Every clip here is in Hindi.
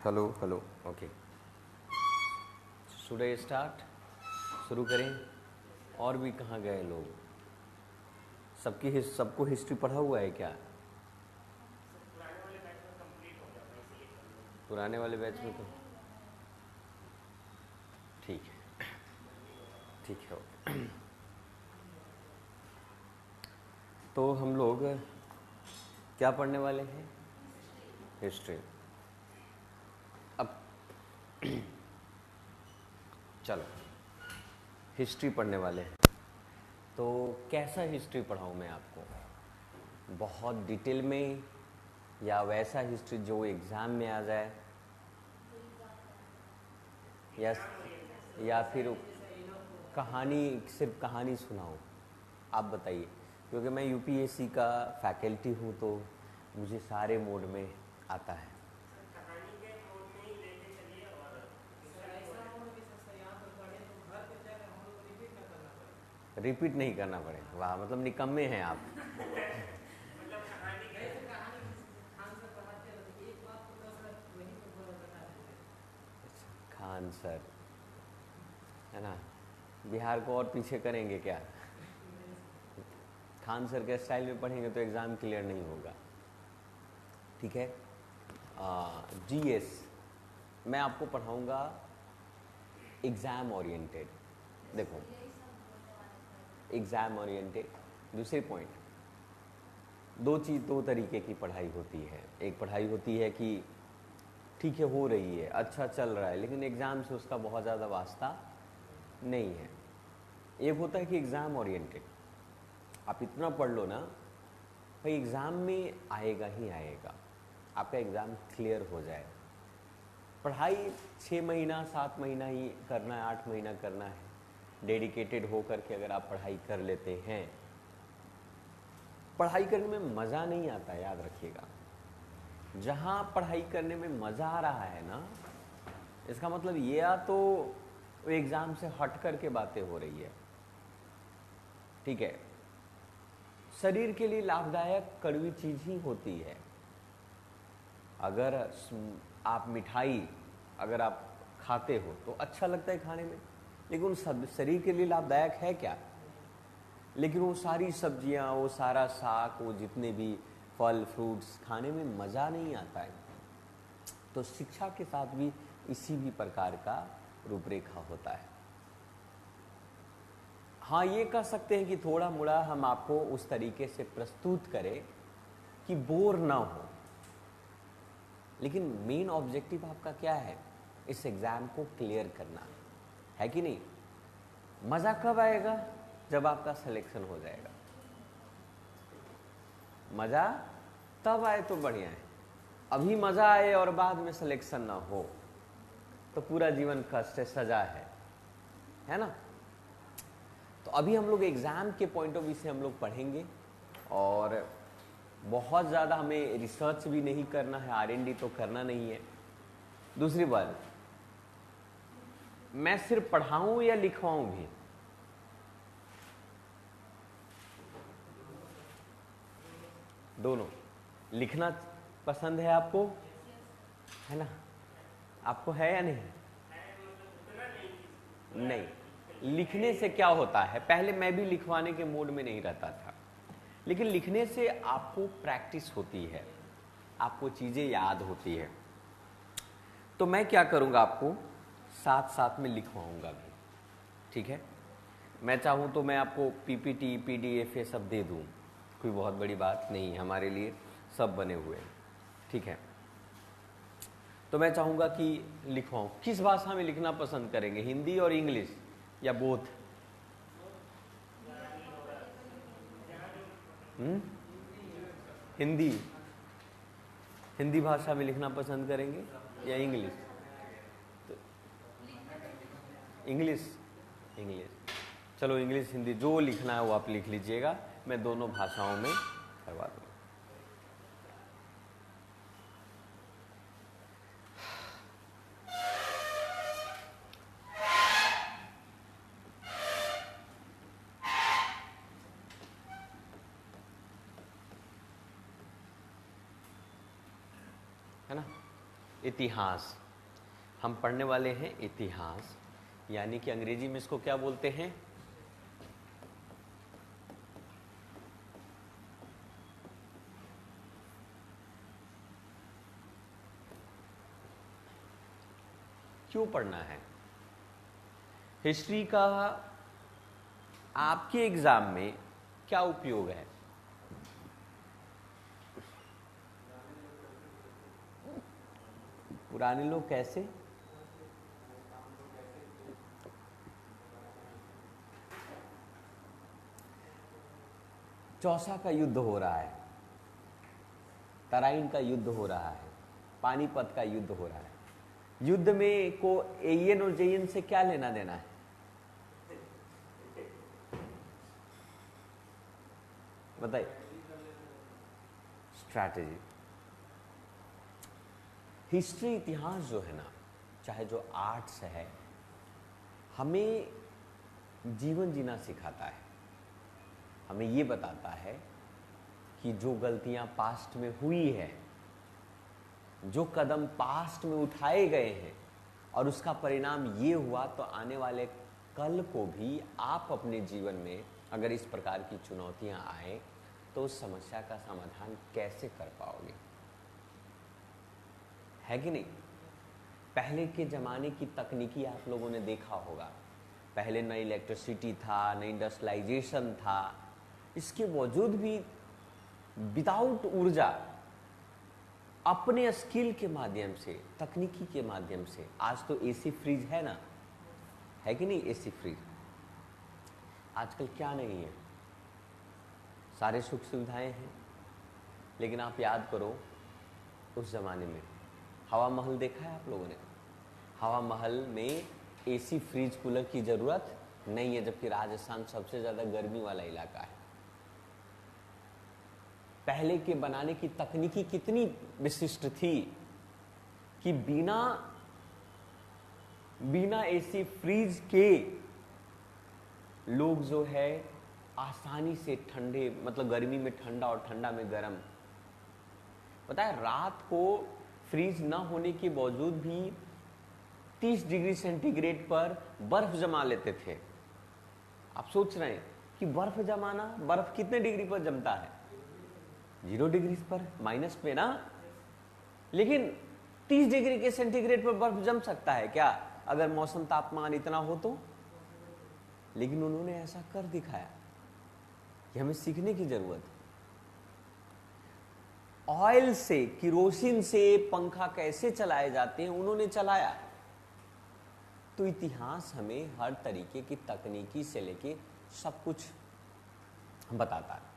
Hello hello okay. Should I start? शुरू करें। और भी कहाँ गए लोग? सबको हिस्ट्री पढ़ा हुआ है क्या? पुराने वाले बैच में तो ठीक है, ठीक है ओके। तो हम लोग क्या पढ़ने वाले हैं? हिस्ट्री। अब चलो हिस्ट्री पढ़ने वाले हैं। तो कैसा हिस्ट्री पढ़ाऊँ मैं आपको? बहुत डिटेल में या वैसा हिस्ट्री जो एग्ज़ाम में आ जाए, या फिर कहानी, सिर्फ कहानी सुनाऊँ? आप बताइए, क्योंकि मैं यूपीएससी का फैकल्टी हूँ तो मुझे सारे मोड में आता है। रिपीट नहीं करना पड़ेगा? वाह, मतलब निकम्मे हैं आप। खान सर है ना, बिहार को और पीछे करेंगे क्या? खान सर के स्टाइल में पढ़ेंगे तो एग्ज़ाम क्लियर नहीं होगा। ठीक है। जीएस मैं आपको पढ़ाऊंगा एग्ज़ाम ओरिएंटेड। देखो एग्ज़ाम ओरिएंटेड। दूसरे पॉइंट, दो तरीके की पढ़ाई होती है। एक पढ़ाई होती है कि ठीक है, हो रही है, अच्छा चल रहा है, लेकिन एग्ज़ाम से उसका बहुत ज़्यादा वास्ता नहीं है। एक होता है कि एग्ज़ाम ओरिएंटेड, आप इतना पढ़ लो ना भाई एग्ज़ाम में आएगा ही आएगा, आपका एग्ज़ाम क्लियर हो जाए। पढ़ाई 6 महीना 7 महीना ही करना है, 8 महीना करना है, डेडिकेटेड हो करके अगर आप पढ़ाई कर लेते हैं। पढ़ाई करने में मज़ा नहीं आता, याद रखिएगा। जहाँ पढ़ाई करने में मज़ा आ रहा है ना, इसका मतलब ये या तो एग्ज़ाम से हट करके बातें हो रही है। ठीक है। शरीर के लिए लाभदायक कड़वी चीज़ ही होती है। अगर आप मिठाई अगर आप खाते हो तो अच्छा लगता है खाने में, लेकिन उन सब शरीर के लिए लाभदायक है क्या? लेकिन वो सारी सब्जियां, वो सारा साग, वो जितने भी फल फ्रूट्स खाने में मज़ा नहीं आता है। तो शिक्षा के साथ भी इसी भी प्रकार का रूपरेखा होता है। हाँ, ये कह सकते हैं कि थोड़ा मोड़ा हम आपको उस तरीके से प्रस्तुत करें कि बोर ना हो, लेकिन मेन ऑब्जेक्टिव आपका क्या है? इस एग्ज़ाम को क्लियर करना है कि नहीं? मज़ा कब आएगा? जब आपका सिलेक्शन हो जाएगा। मज़ा तब आए तो बढ़िया है, अभी मज़ा आए और बाद में सिलेक्शन ना हो तो पूरा जीवन कष्ट है, सजा है ना? तो अभी हम लोग एग्ज़ाम के पॉइंट ऑफ व्यू से हम लोग पढ़ेंगे, और बहुत ज़्यादा हमें रिसर्च भी नहीं करना है, R&D तो करना नहीं है। दूसरी बात, मैं सिर्फ पढ़ाऊं या लिखवाऊं भी? दोनों। लिखना पसंद है आपको, है ना? आपको है या नहीं? नहीं। लिखने से क्या होता है, पहले मैं भी लिखवाने के मूड में नहीं रहता था, लेकिन लिखने से आपको प्रैक्टिस होती है, आपको चीज़ें याद होती है। तो मैं क्या करूँगा, आपको साथ साथ में लिखवाऊँगा भी। ठीक है। मैं चाहूँ तो मैं आपको PPT PDF ये सब दे दूँ, कोई बहुत बड़ी बात नहीं है, हमारे लिए सब बने हुए हैं। ठीक है। तो मैं चाहूँगा कि लिखवाऊँ। किस भाषा में लिखना पसंद करेंगे, हिंदी और इंग्लिश या बोथ? हिंदी हिंदी भाषा में लिखना पसंद करेंगे या इंग्लिश? तो इंग्लिश इंग्लिश चलो, इंग्लिश हिंदी जो लिखना है वो आप लिख लीजिएगा, मैं दोनों भाषाओं में करवा दूँगा। है ना? इतिहास। हम पढ़ने वाले हैं इतिहास, यानी कि अंग्रेजी में इसको क्या बोलते हैं? क्यों पढ़ना है हिस्ट्री का? आपके एग्जाम में क्या उपयोग है? पुराने लोग कैसे? चौसा का युद्ध हो रहा है, तराइन का युद्ध हो रहा है, पानीपत का युद्ध हो रहा है। युद्ध में को एएन और जेएन से क्या लेना देना है? बताइए। स्ट्रैटेजी। हिस्ट्री, इतिहास जो है ना, चाहे जो आर्ट्स है, हमें जीवन जीना सिखाता है। हमें ये बताता है कि जो गलतियां पास्ट में हुई है, जो कदम पास्ट में उठाए गए हैं और उसका परिणाम ये हुआ, तो आने वाले कल को भी आप अपने जीवन में अगर इस प्रकार की चुनौतियां आए तो उस समस्या का समाधान कैसे कर पाओगे, है कि नहीं? पहले के ज़माने की तकनीकी आप लोगों ने देखा होगा। पहले न इलेक्ट्रिसिटी था, न इंडस्ट्रियलाइजेशन था। इसके बावजूद भी विदाउट ऊर्जा, अपने स्किल के माध्यम से, तकनीकी के माध्यम से, आज तो एसी फ्रिज है ना, है कि नहीं? एसी फ्रिज आजकल क्या नहीं है? सारे सुख सुविधाएं हैं। लेकिन आप याद करो, उस जमाने में हवा महल देखा है आप लोगों ने? हवा महल में एसी फ्रिज कूलर की जरूरत नहीं है, जबकि राजस्थान सबसे ज्यादा गर्मी वाला इलाका है। पहले के बनाने की तकनीकी कितनी विशिष्ट थी कि बिना एसी फ्रिज के लोग जो है आसानी से ठंडे, मतलब गर्मी में ठंडा और ठंडा में गर्म। पता है, रात को फ्रीज न होने के बावजूद भी 30 डिग्री सेंटीग्रेड पर बर्फ जमा लेते थे। आप सोच रहे हैं कि बर्फ जमाना, बर्फ कितने डिग्री पर जमता है? 0 डिग्री पर, माइनस पे ना। लेकिन 30 डिग्री के सेंटीग्रेड पर बर्फ जम सकता है क्या, अगर मौसम तापमान इतना हो तो? लेकिन उन्होंने ऐसा कर दिखाया। ये हमें सीखने की जरूरत है। ऑयल से, किरोसिन से पंखा कैसे चलाए जाते हैं, उन्होंने चलाया। तो इतिहास हमें हर तरीके की तकनीकी से लेके सब कुछ बताता है।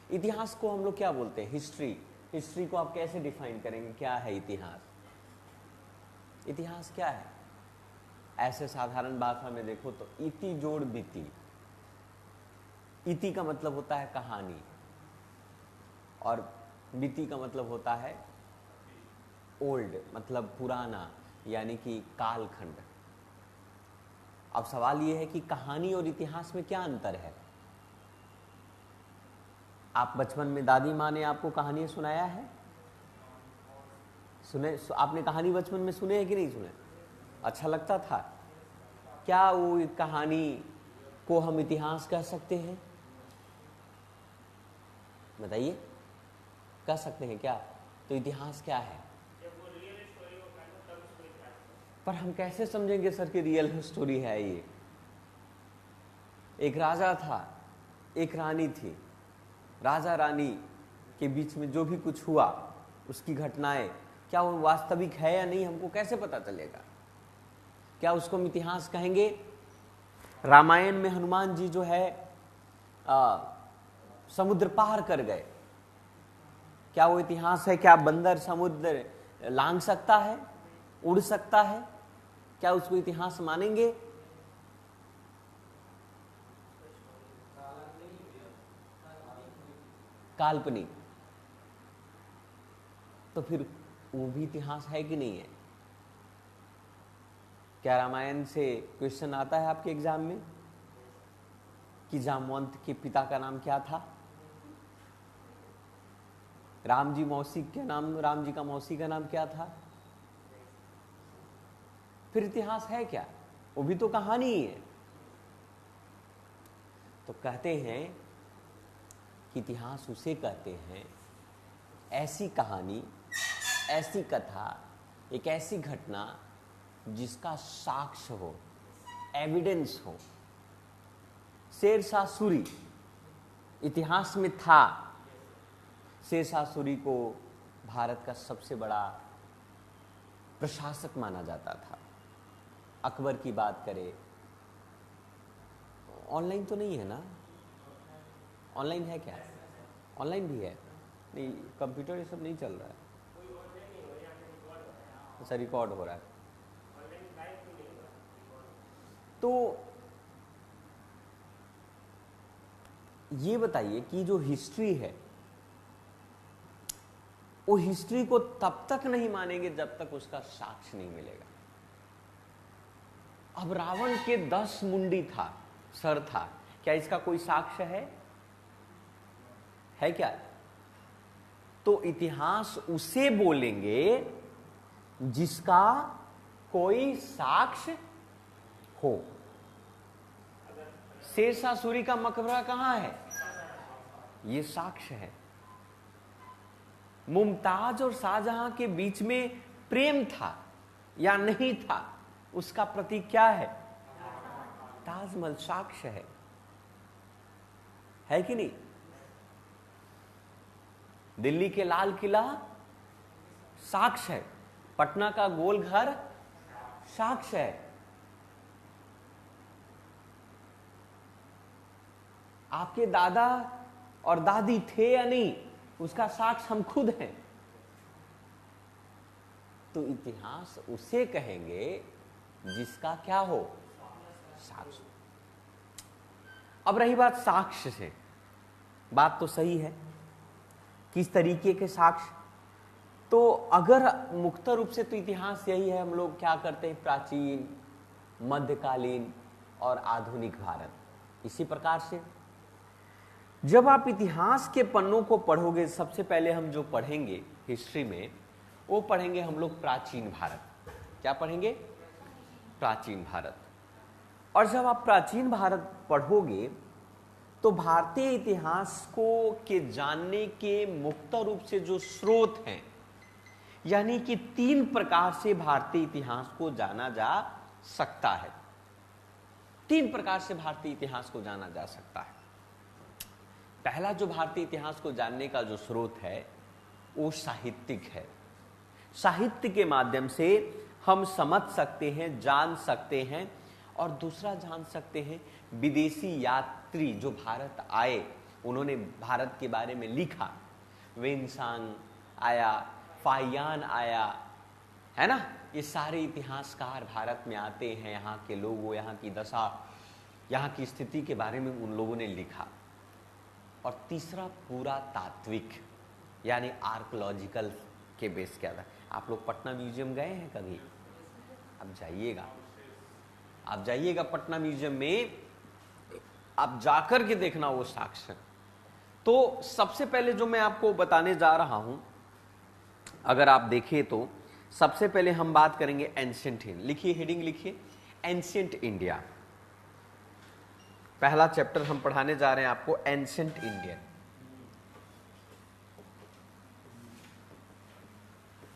इतिहास को हम लोग क्या बोलते हैं? हिस्ट्री। हिस्ट्री को आप कैसे डिफाइन करेंगे? क्या है इतिहास? इतिहास क्या है? ऐसे साधारण भाषा में देखो तो इति जोड़ बीती। इति का मतलब होता है कहानी, और बीती का मतलब होता है ओल्ड, मतलब पुराना, यानी कि कालखंड। अब सवाल यह है कि कहानी और इतिहास में क्या अंतर है? आप बचपन में दादी माँ ने आपको कहानियां सुनाया है? सुने? आपने कहानी बचपन में सुने हैं कि नहीं सुने? अच्छा लगता था? क्या वो कहानी को हम इतिहास कह सकते हैं? बताइए, कह सकते हैं क्या? तो इतिहास क्या है? पर हम कैसे समझेंगे सर कि रियल स्टोरी है ये? एक राजा था, एक रानी थी। राजा रानी के बीच में जो भी कुछ हुआ, उसकी घटनाएं, क्या वो वास्तविक है या नहीं, हमको कैसे पता चलेगा? क्या उसको हम इतिहास कहेंगे? रामायण में हनुमान जी जो है समुद्र पार कर गए, क्या वो इतिहास है? क्या बंदर समुद्र लांघ सकता है, उड़ सकता है? क्या उसको इतिहास मानेंगे? काल्पनिक। तो फिर वो भी इतिहास है कि नहीं है? क्या रामायण से क्वेश्चन आता है आपके एग्जाम में कि जामवंत के पिता का नाम क्या था? राम जी का मौसी का नाम क्या था? फिर इतिहास है क्या? वो भी तो कहानी ही है। तो कहते हैं कि इतिहास उसे कहते हैं, ऐसी कहानी, ऐसी कथा, एक ऐसी घटना जिसका साक्ष्य हो, एविडेंस हो। शेरशाह सूरी इतिहास में था। शेरशाह सूरी को भारत का सबसे बड़ा प्रशासक माना जाता था। अकबर की बात करें, ऑनलाइन तो नहीं है ना? ऑनलाइन है क्या? ऑनलाइन भी है? नहीं, कंप्यूटर ये सब नहीं चल रहा है। अच्छा, रिकॉर्ड हो रहा है। तो ये बताइए कि जो हिस्ट्री है, वो हिस्ट्री को तब तक नहीं मानेंगे जब तक उसका साक्ष्य नहीं मिलेगा। अब रावण के 10 मुंडी था, सर था, क्या इसका कोई साक्ष्य है क्या? तो इतिहास उसे बोलेंगे जिसका कोई साक्ष्य हो। शेरशाह सूरी का मकबरा कहां है? ये साक्ष्य है। मुमताज और शाहजहां के बीच में प्रेम था या नहीं था, उसका प्रतीक क्या है? ताजमहल साक्ष्य है कि नहीं? दिल्ली के लाल किला साक्ष्य है। पटना का गोल घर साक्ष्य है। आपके दादा और दादी थे या नहीं, उसका साक्ष्य हम खुद हैं। तो इतिहास उसे कहेंगे जिसका क्या हो? साक्ष्य। अब रही बात साक्ष्य से, बात तो सही है, किस तरीके के साक्ष्य? तो अगर मुक्त रूप से तो इतिहास यही है, हम लोग क्या करते हैं, प्राचीन, मध्यकालीन और आधुनिक भारत। इसी प्रकार से जब आप इतिहास के पन्नों को पढ़ोगे, सबसे पहले हम जो पढ़ेंगे हिस्ट्री में, वो पढ़ेंगे हम लोग प्राचीन भारत। क्या पढ़ेंगे? प्राचीन भारत। और जब आप प्राचीन भारत पढ़ोगे तो भारतीय इतिहास को के जानने के मुक्त रूप से जो स्रोत हैं, यानी कि 3 प्रकार से भारतीय इतिहास को जाना जा सकता है। 3 प्रकार से भारतीय इतिहास को जाना जा सकता है। पहला जो भारतीय इतिहास को जानने का जो स्रोत है वो साहित्यिक है। साहित्य के माध्यम से हम समझ सकते हैं, जान सकते हैं। और दूसरा जान सकते हैं, विदेशी यात्री जो भारत आए, उन्होंने भारत के बारे में लिखा। वेनसांग आया, फाहियान आया, है ना? ये सारे इतिहासकार भारत में आते हैं, यहाँ के लोगों, यहाँ की दशा, यहाँ की स्थिति के बारे में उन लोगों ने लिखा। और तीसरा पूरा तात्विक, यानी आर्कोलॉजिकल के बेस क्या था। आप लोग पटना म्यूजियम गए हैं कभी? अब जाइएगा पटना म्यूजियम में, आप जाकर के देखना वो साक्ष्य। तो सबसे पहले जो मैं आपको बताने जा रहा हूं, अगर आप देखें तो सबसे पहले हम बात करेंगे एंशिएंट इंडिया। लिखिए, हेडिंग लिखिए, एंशिएंट इंडिया। पहला चैप्टर हम पढ़ाने जा रहे हैं आपको, एंशिएंट इंडिया।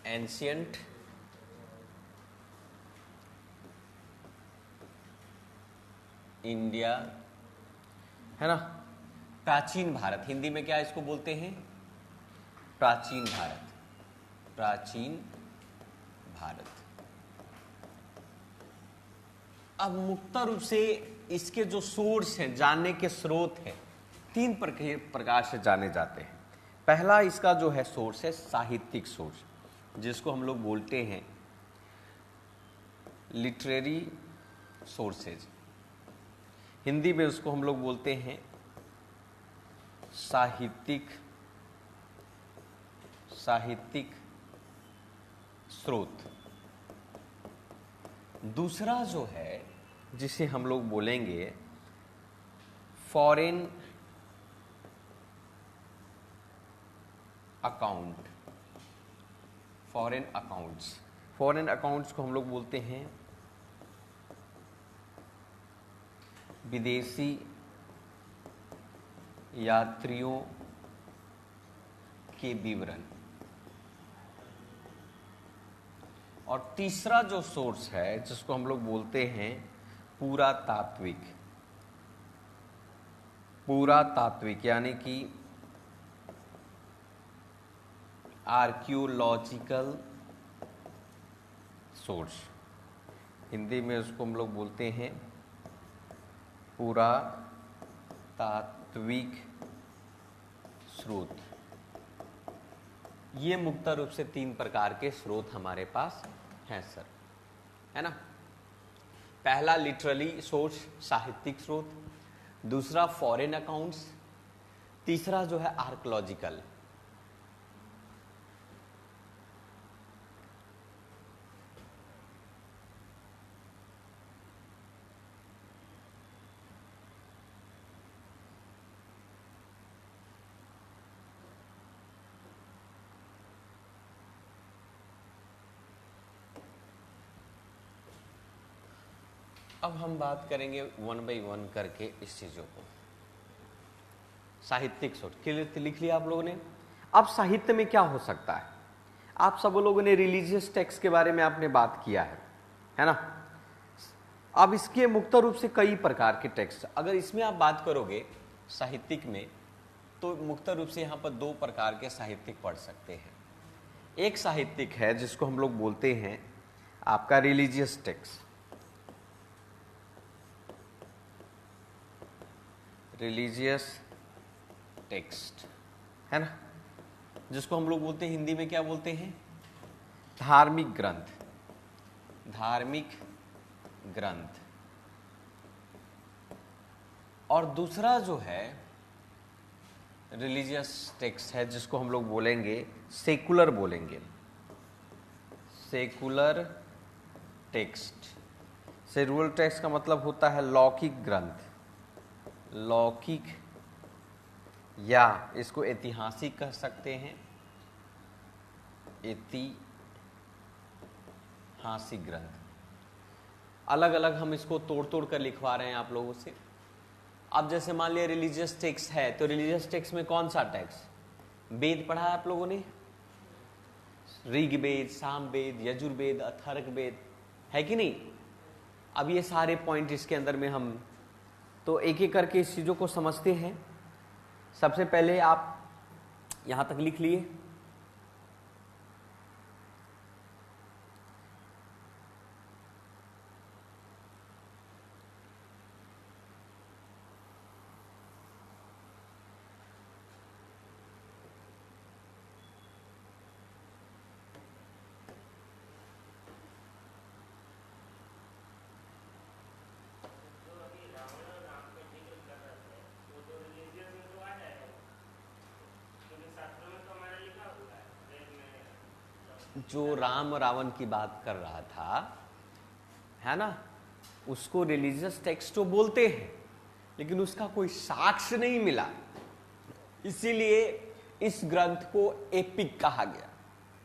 एंशिएंट इंडिया, है ना? प्राचीन भारत, हिंदी में क्या इसको बोलते हैं? प्राचीन भारत। प्राचीन भारत। अब मुक्त रूप से इसके जो सोर्स हैं, जानने के स्रोत हैं, 3 प्रकार से जाने जाते हैं। पहला इसका जो है सोर्स है साहित्यिक सोर्स, जिसको हम लोग बोलते हैं लिटरेरी सोर्सेज। हिंदी में उसको हम लोग बोलते हैं साहित्यिक स्रोत। दूसरा जो है, जिसे हम लोग बोलेंगे फॉरेन अकाउंट। फॉरेन अकाउंट्स को हम लोग बोलते हैं विदेशी यात्रियों के विवरण। और तीसरा जो सोर्स है जिसको हम लोग बोलते हैं पुरातात्विक, पुरातात्विक यानी कि आर्कियोलॉजिकल सोर्स, हिंदी में उसको हम लोग बोलते हैं पुरातात्विक स्रोत। ये मुख्य रूप से 3 प्रकार के स्रोत हमारे पास हैं सर, है ना। पहला लिटरली सोर्स, साहित्यिक स्रोत, दूसरा फॉरेन अकाउंट्स, तीसरा जो है आर्कियोलॉजिकल। अब हम बात करेंगे 1 बाई 1 करके इस चीजों को। साहित्यिक सोच क्लियर लिख लिया आप लोगों ने। अब साहित्य में क्या हो सकता है, आप सब लोगों ने रिलीजियस टेक्स्ट के बारे में आपने बात किया है ना। अब इसके मुख्य रूप से कई प्रकार के टेक्स्ट, अगर इसमें आप बात करोगे साहित्यिक में, तो मुख्य रूप से यहां पर 2 प्रकार के साहित्यिक पढ़ सकते हैं। एक साहित्यिक है जिसको हम लोग बोलते हैं आपका रिलीजियस टेक्स्ट, रिलीजियस टेक्स्ट, है ना, जिसको हम लोग बोलते हैं हिंदी में क्या बोलते हैं, धार्मिक ग्रंथ, धार्मिक ग्रंथ। और दूसरा जो है रिलीजियस टेक्स्ट है जिसको हम लोग बोलेंगे सेकुलर, बोलेंगे सेकुलर टेक्स्ट। सेकुलर टेक्स्ट का मतलब होता है लौकिक ग्रंथ, लौकिक, या इसको ऐतिहासिक कह सकते हैं, ऐतिहासिक ग्रंथ। अलग अलग हम इसको तोड़ तोड़ कर लिखवा रहे हैं आप लोगों से। अब जैसे मान लिया रिलीजियस टेक्स्ट है, तो रिलीजियस टेक्स्ट में कौन सा टेक्स्ट, वेद पढ़ा है आप लोगों ने, ऋग्वेद, सामवेद, यजुर्वेद, अथर्ववेद, है कि नहीं। अब ये सारे पॉइंट इसके अंदर में हम तो एक एक करके इस चीजों को समझते हैं। सबसे पहले आप यहां तक लिख लिए, जो राम रावण की बात कर रहा था, है ना, उसको रिलीजियस टेक्स्ट तो बोलते हैं, लेकिन उसका कोई साक्ष्य नहीं मिला, इसीलिए इस ग्रंथ को एपिक कहा गया।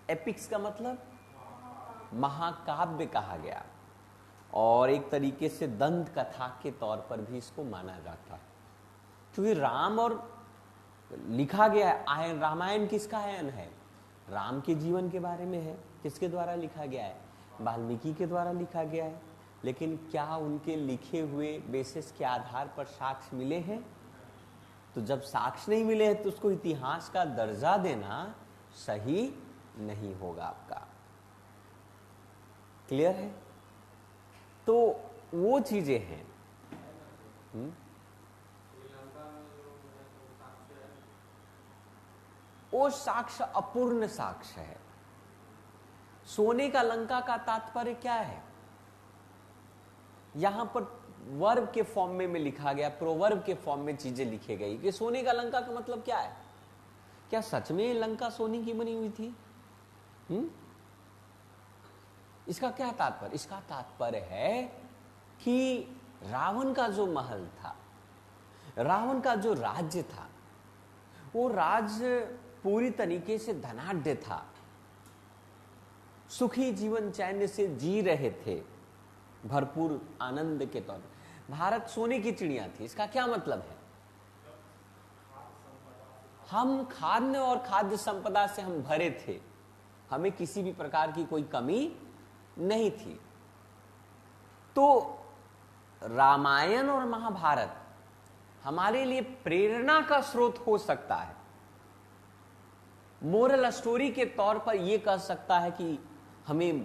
एपिक्स का मतलब महाकाव्य कहा गया, और एक तरीके से दंत कथा के तौर पर भी इसको माना जाता है, क्योंकि राम और लिखा गया है। आयन, रामायण किसका आयन है, राम के जीवन के बारे में है। किसके द्वारा लिखा गया है, वाल्मीकि के द्वारा लिखा गया है। लेकिन क्या उनके लिखे हुए बेसिस के आधार पर साक्ष्य मिले हैं, तो जब साक्ष्य नहीं मिले हैं तो उसको इतिहास का दर्जा देना सही नहीं होगा आपका। क्लियर है, तो वो चीजें हैं। वो साक्ष्य अपूर्ण साक्ष्य है। सोने का लंका का तात्पर्य क्या है, यहां पर वर्ब के फॉर्म में लिखा गया, प्रोवर्ब के फॉर्म में चीजें लिखी गई कि सोने का लंका का मतलब क्या है। क्या सच में लंका सोने की बनी हुई थी? इसका क्या तात्पर्य, इसका तात्पर्य है कि रावण का जो महल था, रावण का जो राज्य था, वो राज्य पूरी तरीके से धनाढ्य था, सुखी जीवन चैन से जी रहे थे, भरपूर आनंद के तौर। भारत सोने की चिड़िया थी, इसका क्या मतलब है? हम खाद्य और खाद्य संपदा से हम भरे थे, हमें किसी भी प्रकार की कोई कमी नहीं थी। तो रामायण और महाभारत हमारे लिए प्रेरणा का स्रोत हो सकता है। मोरल स्टोरी के तौर पर यह कह सकता है कि हमें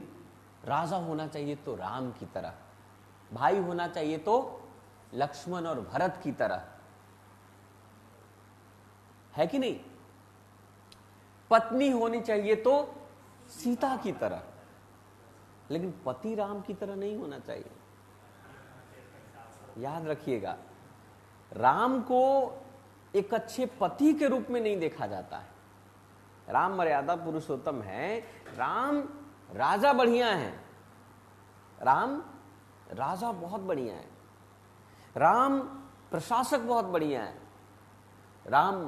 राजा होना चाहिए तो राम की तरह, भाई होना चाहिए तो लक्ष्मण और भरत की तरह, है कि नहीं? पत्नी होनी चाहिए तो सीता की तरह, लेकिन पति राम की तरह नहीं होना चाहिए। याद रखिएगा, राम को एक अच्छे पति के रूप में नहीं देखा जाता है। राम मर्यादा पुरुषोत्तम है, राम राजा बढ़िया है, राम राजा बहुत बढ़िया है, राम प्रशासक बहुत बढ़िया है, राम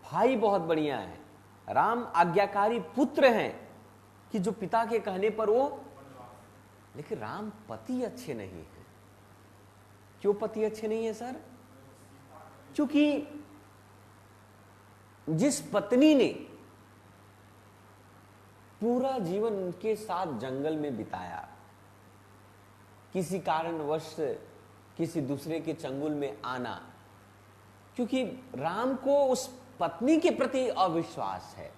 भाई बहुत बढ़िया है, राम आज्ञाकारी पुत्र हैं कि जो पिता के कहने पर वो, लेकिन राम पति अच्छे नहीं है। क्यों पति अच्छे नहीं है सर? क्योंकि जिस पत्नी ने पूरा जीवन उनके साथ जंगल में बिताया, किसी कारणवश किसी दूसरे के चंगुल में आना, क्योंकि राम को उस पत्नी के प्रति अविश्वास है,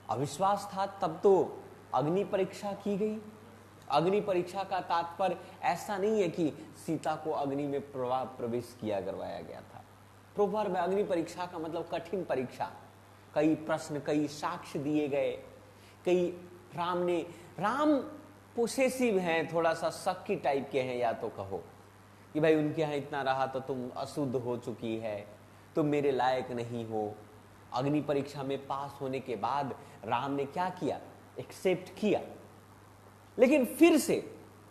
अविश्वास था, तब तो अग्नि परीक्षा की गई। अग्नि परीक्षा का तात्पर्य ऐसा नहीं है कि सीता को अग्नि में प्रवेश किया करवाया गया था। प्रोवर्ब में अग्नि परीक्षा का मतलब कठिन परीक्षा, कई प्रश्न, कई साक्ष्य दिए गए, कई राम पोसेसिव हैं, थोड़ा सा शक्की टाइप के हैं, या तो कहो कि भाई उनके यहाँ इतना रहा तो तुम अशुद्ध हो चुकी है, तुम मेरे लायक नहीं हो। अग्नि परीक्षा में पास होने के बाद राम ने क्या किया? एक्सेप्ट किया। लेकिन फिर से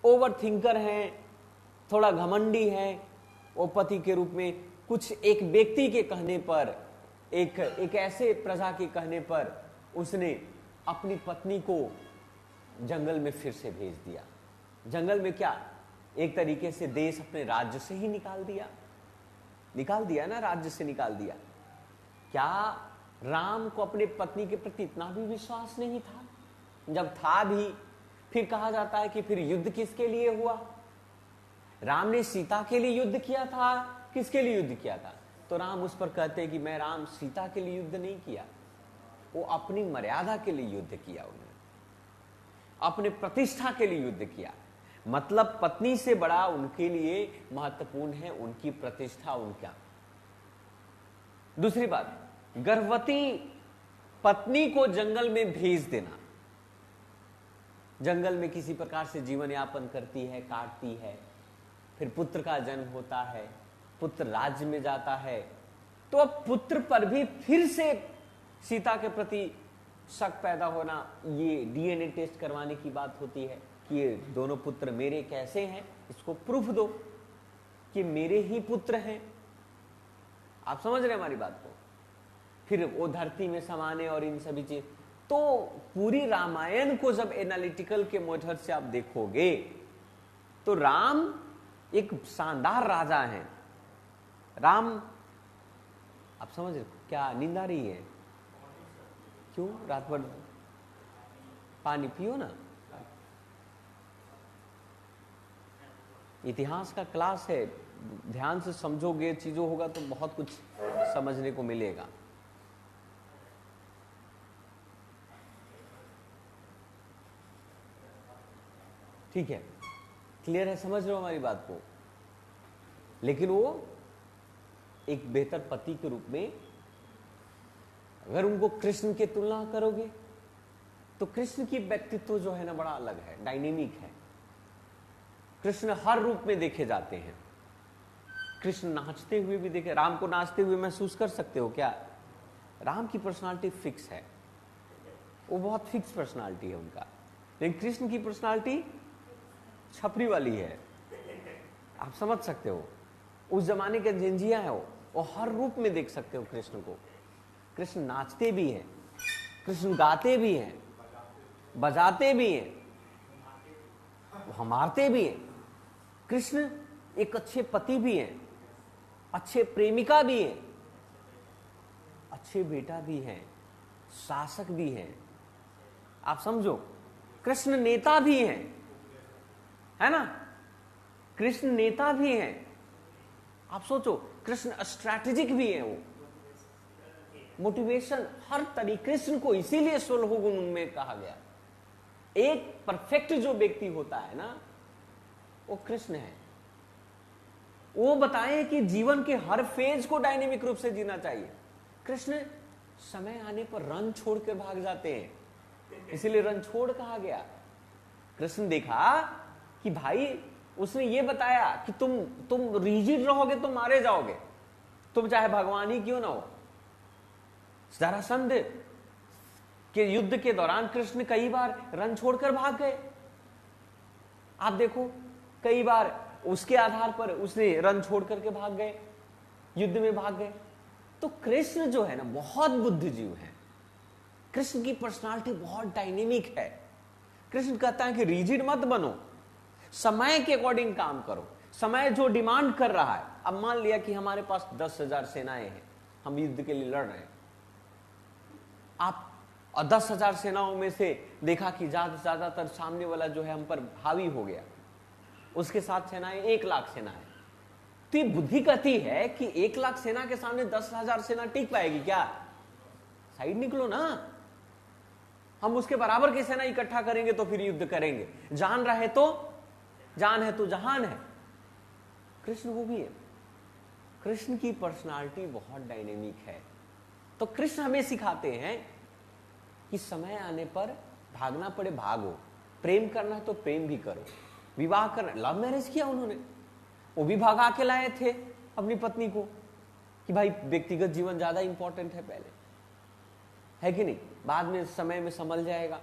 ओवर थिंकर हैं, थोड़ा घमंडी हैं, वो पति के रूप में कुछ एक व्यक्ति के कहने पर, एक ऐसे प्रजा के कहने पर उसने अपनी पत्नी को जंगल में फिर से भेज दिया। जंगल में क्या, एक तरीके से देश अपने राज्य से ही निकाल दिया ना, राज्य से निकाल दिया। क्या राम को अपने पत्नी के प्रति इतना भी विश्वास नहीं था? जब था भी, फिर कहा जाता है कि फिर युद्ध किसके लिए हुआ? राम ने सीता के लिए युद्ध किया था, किसके लिए युद्ध किया था? तो राम उस पर कहते हैं कि मैं राम सीता के लिए युद्ध नहीं किया, वो अपनी मर्यादा के लिए युद्ध किया, उन्होंने अपने प्रतिष्ठा के लिए युद्ध किया। मतलब पत्नी से बड़ा उनके लिए महत्वपूर्ण है उनकी प्रतिष्ठा, उनका। दूसरी बात, गर्भवती पत्नी को जंगल में भेज देना, जंगल में किसी प्रकार से जीवन यापन करती है, काटती है, फिर पुत्र का जन्म होता है, पुत्र राज्य में जाता है, तो अब पुत्र पर भी फिर से सीता के प्रति शक पैदा होना, ये डीएनए टेस्ट करवाने की बात होती है कि ये दोनों पुत्र मेरे कैसे हैं, इसको प्रूफ दो कि मेरे ही पुत्र हैं। आप समझ रहे हैं हमारी बात को? फिर वो धरती में समाने और इन सभी चीज। तो पूरी रामायण को जब एनालिटिकल के मेथड से आप देखोगे तो राम एक शानदार राजा हैं। राम, आप समझ रहे, क्या नींद आ रही है? क्यों? रात भर पानी पियो ना। इतिहास का क्लास है, ध्यान से समझोगे, चीजों होगा तो बहुत कुछ समझने को मिलेगा। ठीक है, क्लियर है? समझ रहे हो हमारी बात को? लेकिन वो एक बेहतर पति के रूप में, अगर उनको कृष्ण की तुलना करोगे तो कृष्ण की व्यक्तित्व जो है ना बड़ा अलग है, डायनेमिक है। कृष्ण हर रूप में देखे जाते हैं। कृष्ण नाचते हुए भी देखे, राम को नाचते हुए महसूस कर सकते हो क्या? राम की पर्सनालिटी फिक्स है, वो बहुत फिक्स पर्सनालिटी है उनका, लेकिन कृष्ण की पर्सनालिटी छपरी वाली है। आप समझ सकते हो, उस जमाने के झंझिया है वो हर रूप में देख सकते हो कृष्ण को। कृष्ण नाचते भी हैं, कृष्ण गाते भी हैं, बजाते भी हैं, मारते भी हैं। कृष्ण एक अच्छे पति भी हैं, अच्छे प्रेमिका भी हैं, अच्छे बेटा भी हैं, शासक भी हैं। आप समझो, कृष्ण नेता भी हैं, है ना? कृष्ण नेता भी हैं। आप सोचो, कृष्ण स्ट्रैटेजिक भी है, वो मोटिवेशन हर तरीके। कृष्ण को इसीलिए 16 गुण में कहा गया। एक परफेक्ट जो व्यक्ति होता है ना, वो कृष्ण है। वो बताएं कि जीवन के हर फेज को डायनेमिक रूप से जीना चाहिए। कृष्ण समय आने पर रन छोड़ कर भाग जाते हैं, इसीलिए रन छोड़ कहा गया। कृष्ण देखा कि भाई, उसने ये बताया कि तुम रिजिड रहोगे तो मारे जाओगे, तुम चाहे भगवान ही क्यों ना हो। जरासंध के युद्ध के दौरान कृष्ण कई बार रन छोड़कर भाग गए। आप देखो, कई बार उसके आधार पर उसने रन छोड़ करके भाग गए, युद्ध में भाग गए। तो कृष्ण जो है ना, बहुत बुद्धिजीव है। कृष्ण की पर्सनालिटी बहुत डायनेमिक है। कृष्ण कहता है कि रिजिड मत बनो, समय के अकॉर्डिंग काम करो। समय जो डिमांड कर रहा है, अब मान लिया कि हमारे पास 10,000 सेनाएं हैं, हम युद्ध के लिए लड़ रहे हैं। आप 10,000 सेनाओं में से देखा कि ज्यादातर सामने वाला जो है हम पर हावी हो गया, उसके साथ सेनाएं 1,00,000 सेनाएं। तो ये बुद्धि कहती है कि 1,00,000 सेना के सामने 10,000 सेना टिक पाएगी क्या? साइड निकलो ना, हम उसके बराबर की सेना इकट्ठा करेंगे तो फिर युद्ध करेंगे। जान रहे तो जान है तो जहान है। कृष्ण वो भी है। कृष्ण की पर्सनालिटी बहुत डायनेमिक है। तो कृष्ण हमें सिखाते हैं कि समय आने पर भागना पड़े भागो, प्रेम करना तो प्रेम भी करो। विवाह करना, लव मैरिज किया उन्होंने, वो भी भागा के लाए थे अपनी पत्नी को कि भाई व्यक्तिगत जीवन ज्यादा इंपॉर्टेंट है पहले, है कि नहीं? बाद में समय में संभल जाएगा।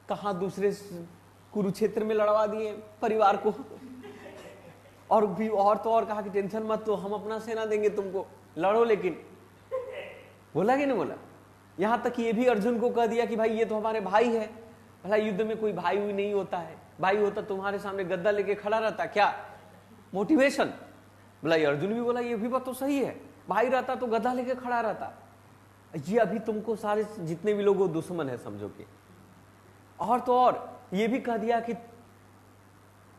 कहां दूसरे कुरुक्षेत्र में लड़वा दिए परिवार को, और भी और तो और कहा कि टेंशन मत, तो हम अपना सेना देंगे तुमको, लड़ो। लेकिन बोला कि नहीं बोला? यहां तक ये भी अर्जुन को कह दिया कि भाई ये तो हमारे भाई है। भला युद्ध में कोई भाई हुई नहीं होता है, भाई होता तुम्हारे सामने गद्दा लेके खड़ा रहता क्या? मोटिवेशन। बोला, अर्जुन भी बोला ये भी बात तो सही है, भाई रहता तो गद्दा लेके खड़ा रहता। ये अभी तुमको सारे जितने भी लोग दुश्मन है समझो के। और तो और ये भी कह दिया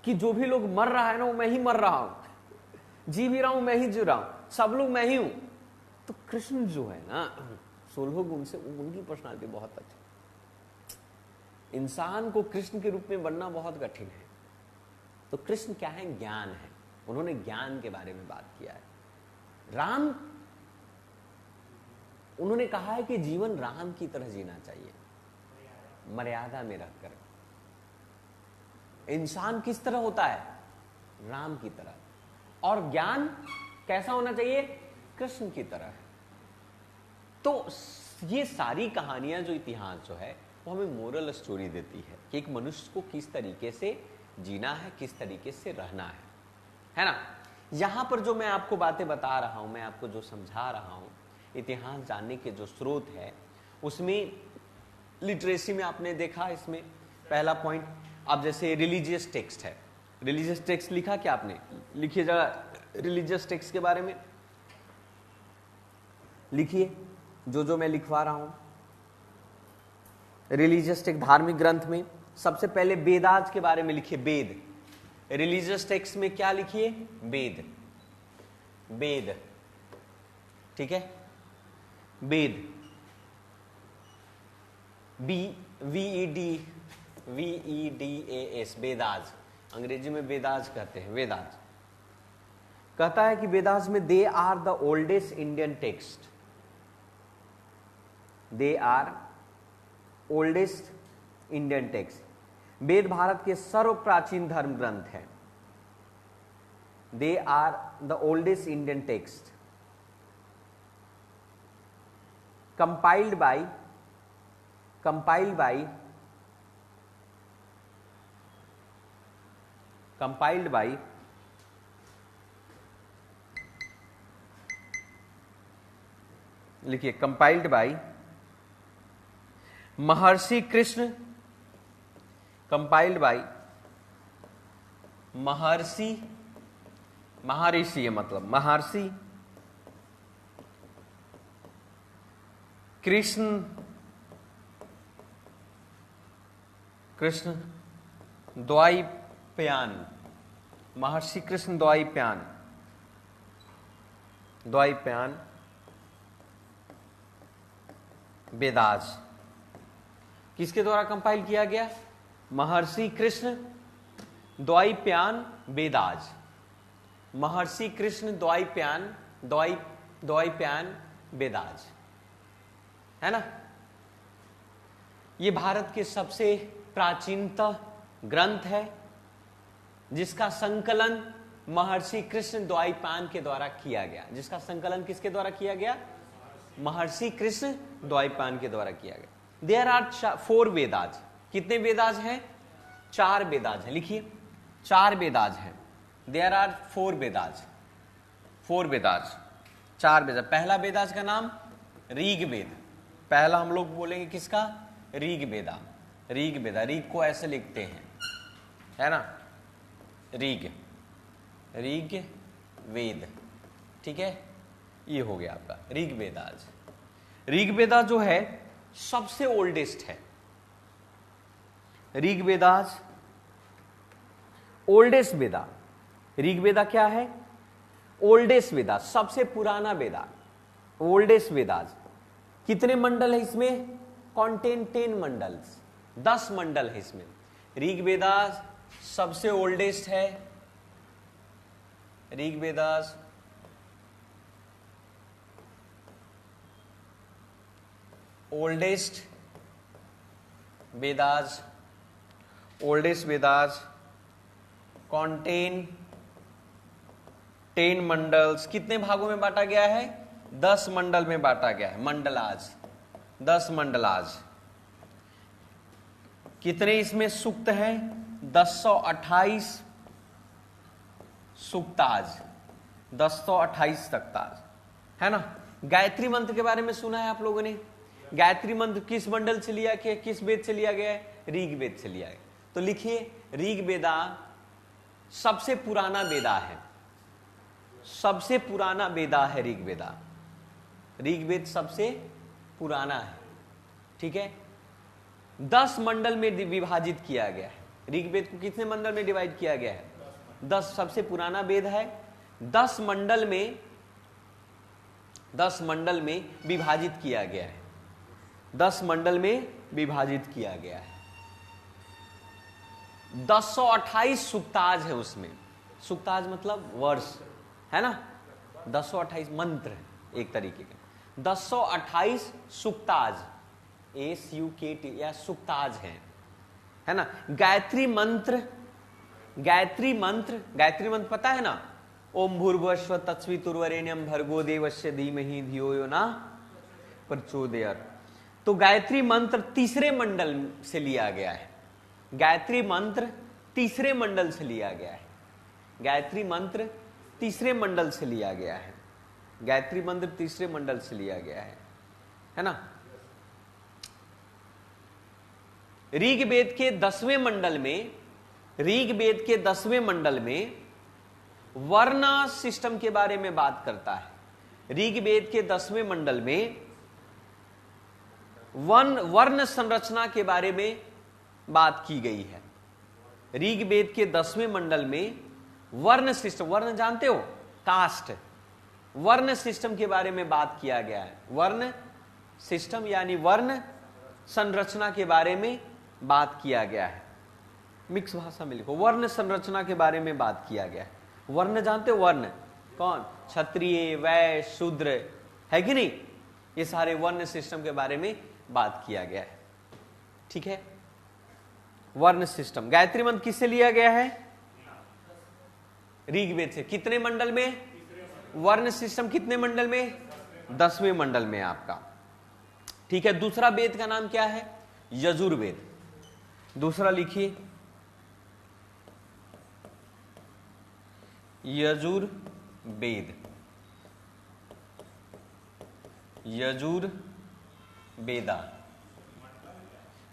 कि जो भी लोग मर रहा है ना, वो मैं ही मर रहा हूं, जी भी रहा हूं मैं ही जी रहा हूं, सब लोग मैं ही हूं। तो कृष्ण जो है ना, 16 गुण से उनकी पर्सनालिटी बहुत अच्छी। इंसान को कृष्ण के रूप में बनना बहुत कठिन है। तो कृष्ण क्या है? ज्ञान है। उन्होंने ज्ञान के बारे में बात किया है। राम, उन्होंने कहा है कि जीवन राम की तरह जीना चाहिए, मर्यादा में रहकर। इंसान किस तरह होता है? राम की तरह। और ज्ञान कैसा होना चाहिए? कृष्ण की तरह। तो ये सारी कहानियां जो इतिहास जो है वो हमें मोरल स्टोरी देती है कि एक मनुष्य को किस तरीके से जीना है, किस तरीके से रहना है ना? यहां पर जो मैं आपको बातें बता रहा हूं, मैं आपको जो समझा रहा हूं, इतिहास जानने के जो स्रोत है, उसमें लिटरेसी में आपने देखा, इसमें पहला पॉइंट, अब जैसे रिलीजियस टेक्स्ट है, रिलीजियस टेक्स्ट लिखा क्या आपने? लिखिए जरा रिलीजियस टेक्स्ट के बारे में, लिखिए जो मैं लिखवा रहा हूं। रिलीजियस टेक्स्ट, धार्मिक ग्रंथ में सबसे पहले वेदाज के बारे में लिखिए। वेद, रिलीजियस टेक्स्ट में क्या लिखिए? वेद। वेद, ठीक है? वेद, VEDAS, वेदाज, अंग्रेजी में वेदाज कहते हैं। वेदाज कहता है कि वेदाज में they are the oldest Indian text, they are oldest Indian text. Veda Bharat के सर्व प्राचीन धर्म ग्रंथ है। They are the oldest Indian text compiled by लिखिए, compiled by Maharshi Krishna, compiled by महर्षि महर्षि है, मतलब महर्षि कृष्ण द्वैपायन, महर्षि कृष्ण द्वैपायन वेदास किसके द्वारा कंपाइल किया गया? महर्षि कृष्ण द्वैपायन वेदास, महर्षि कृष्ण द्वैपायन वेदास, है ना। ये भारत के सबसे प्राचीनतम ग्रंथ है जिसका संकलन महर्षि कृष्ण द्वैपायन के द्वारा किया गया। जिसका संकलन किसके द्वारा किया गया? महर्षि कृष्ण द्वैपायन के द्वारा किया गया। There are 4 Vedas. कितने वेदास हैं? 4 वेदास हैं। लिखिए 4 वेदास हैं। There are 4 Vedas, 4 Vedas, 4 Vedas. पहला वेदास का नाम ऋग्वेद। पहला हम लोग बोलेंगे किसका? ऋग्वेदा। ऋग्वेदा, ऋग को ऐसे लिखते हैं, है ना, ऋग्वेद, ठीक है। ये हो गया आपका ऋग्वेदास। ऋग्वेदा जो है सबसे ओल्डेस्ट है। ऋग्वेदास ओल्डेस्ट वेदा। ऋग्वेदा क्या है? ओल्डेस्ट वेदा, सबसे पुराना वेदा, ओल्डेस्ट वेदास। कितने मंडल है इसमें? कॉन्टेन 10 मंडल्स, 10 मंडल है इसमें। ऋग्वेदास सबसे ओल्डेस्ट है। Rigvedas oldest Vedas, oldest Vedas contain 10 mandals. कितने भागों में बांटा गया है? 10 मंडल में बांटा गया है। मंडलाज, 10 मंडलाज। कितने इसमें सूक्त हैं? 1028 सूक्ताज, 1028 तख्ताज, है ना। गायत्री मंत्र के बारे में सुना है आप लोगों ने? गायत्री मंत्र किस मंडल से लिया गया, किस वेद से लिया गया है? ऋग्वेद से लिया गया। तो लिखिए ऋग्वेदा सबसे पुराना वेदा है, सबसे पुराना वेदा है ऋग्वेदा। ऋग्वेद सबसे पुराना है, ठीक है। 10 मंडल में विभाजित किया गया है। ऋग्वेद को कितने मंडल में डिवाइड किया गया है? 10। सबसे पुराना वेद है। 10 मंडल में विभाजित किया गया है। 10 मंडल में विभाजित किया गया है। 1028 सूक्ताज है उसमें। सूक्ताज मतलब वर्ष, है ना। 1028 मंत्र एक तरीके का। 1028 सूक्ताज, SUKT या सूक्ताज है ना। गायत्री मंत्र पता है ना? ओम भूर्भुवस्सुवः तत्सवितुर्वरेण्यं भर्गो देवस्य धीमहि धियो यो न प्रचोदयात्। तो गायत्री मंत्र तीसरे मंडल से लिया गया है। गायत्री मंत्र तीसरे मंडल से लिया गया है। गायत्री मंत्र तीसरे मंडल से लिया गया है। गायत्री मंत्र तीसरे मंडल से लिया गया है ना। ऋग्वेद के 10वें मंडल में वर्ण सिस्टम के बारे में बात करता है। ऋग्वेद के 10वें मंडल में वर्ण संरचना के बारे में बात की गई है। ऋग्वेद के 10वें मंडल में वर्ण सिस्टम, वर्ण जानते हो? कास्ट, वर्ण सिस्टम के बारे में बात किया गया है। वर्ण सिस्टम यानी वर्ण संरचना के बारे में बात किया गया है। मिक्स भाषा में लिखो, वर्ण संरचना के बारे में बात किया गया है। वर्ण जानते हो? वर्ण कौन? क्षत्रिय, वैश्य, शूद्र, है कि नहीं? ये सारे वर्ण सिस्टम के बारे में बात किया गया है, ठीक है। वर्ण सिस्टम। गायत्री मंत्र किससे लिया गया है? ऋग्वेद से। कितने मंडल में? वर्ण सिस्टम कितने मंडल में? 10वें मंडल में आपका, ठीक है। दूसरा वेद का नाम क्या है? यजुर्वेद। दूसरा लिखिए यजुर्वेद। यजुर्वेदा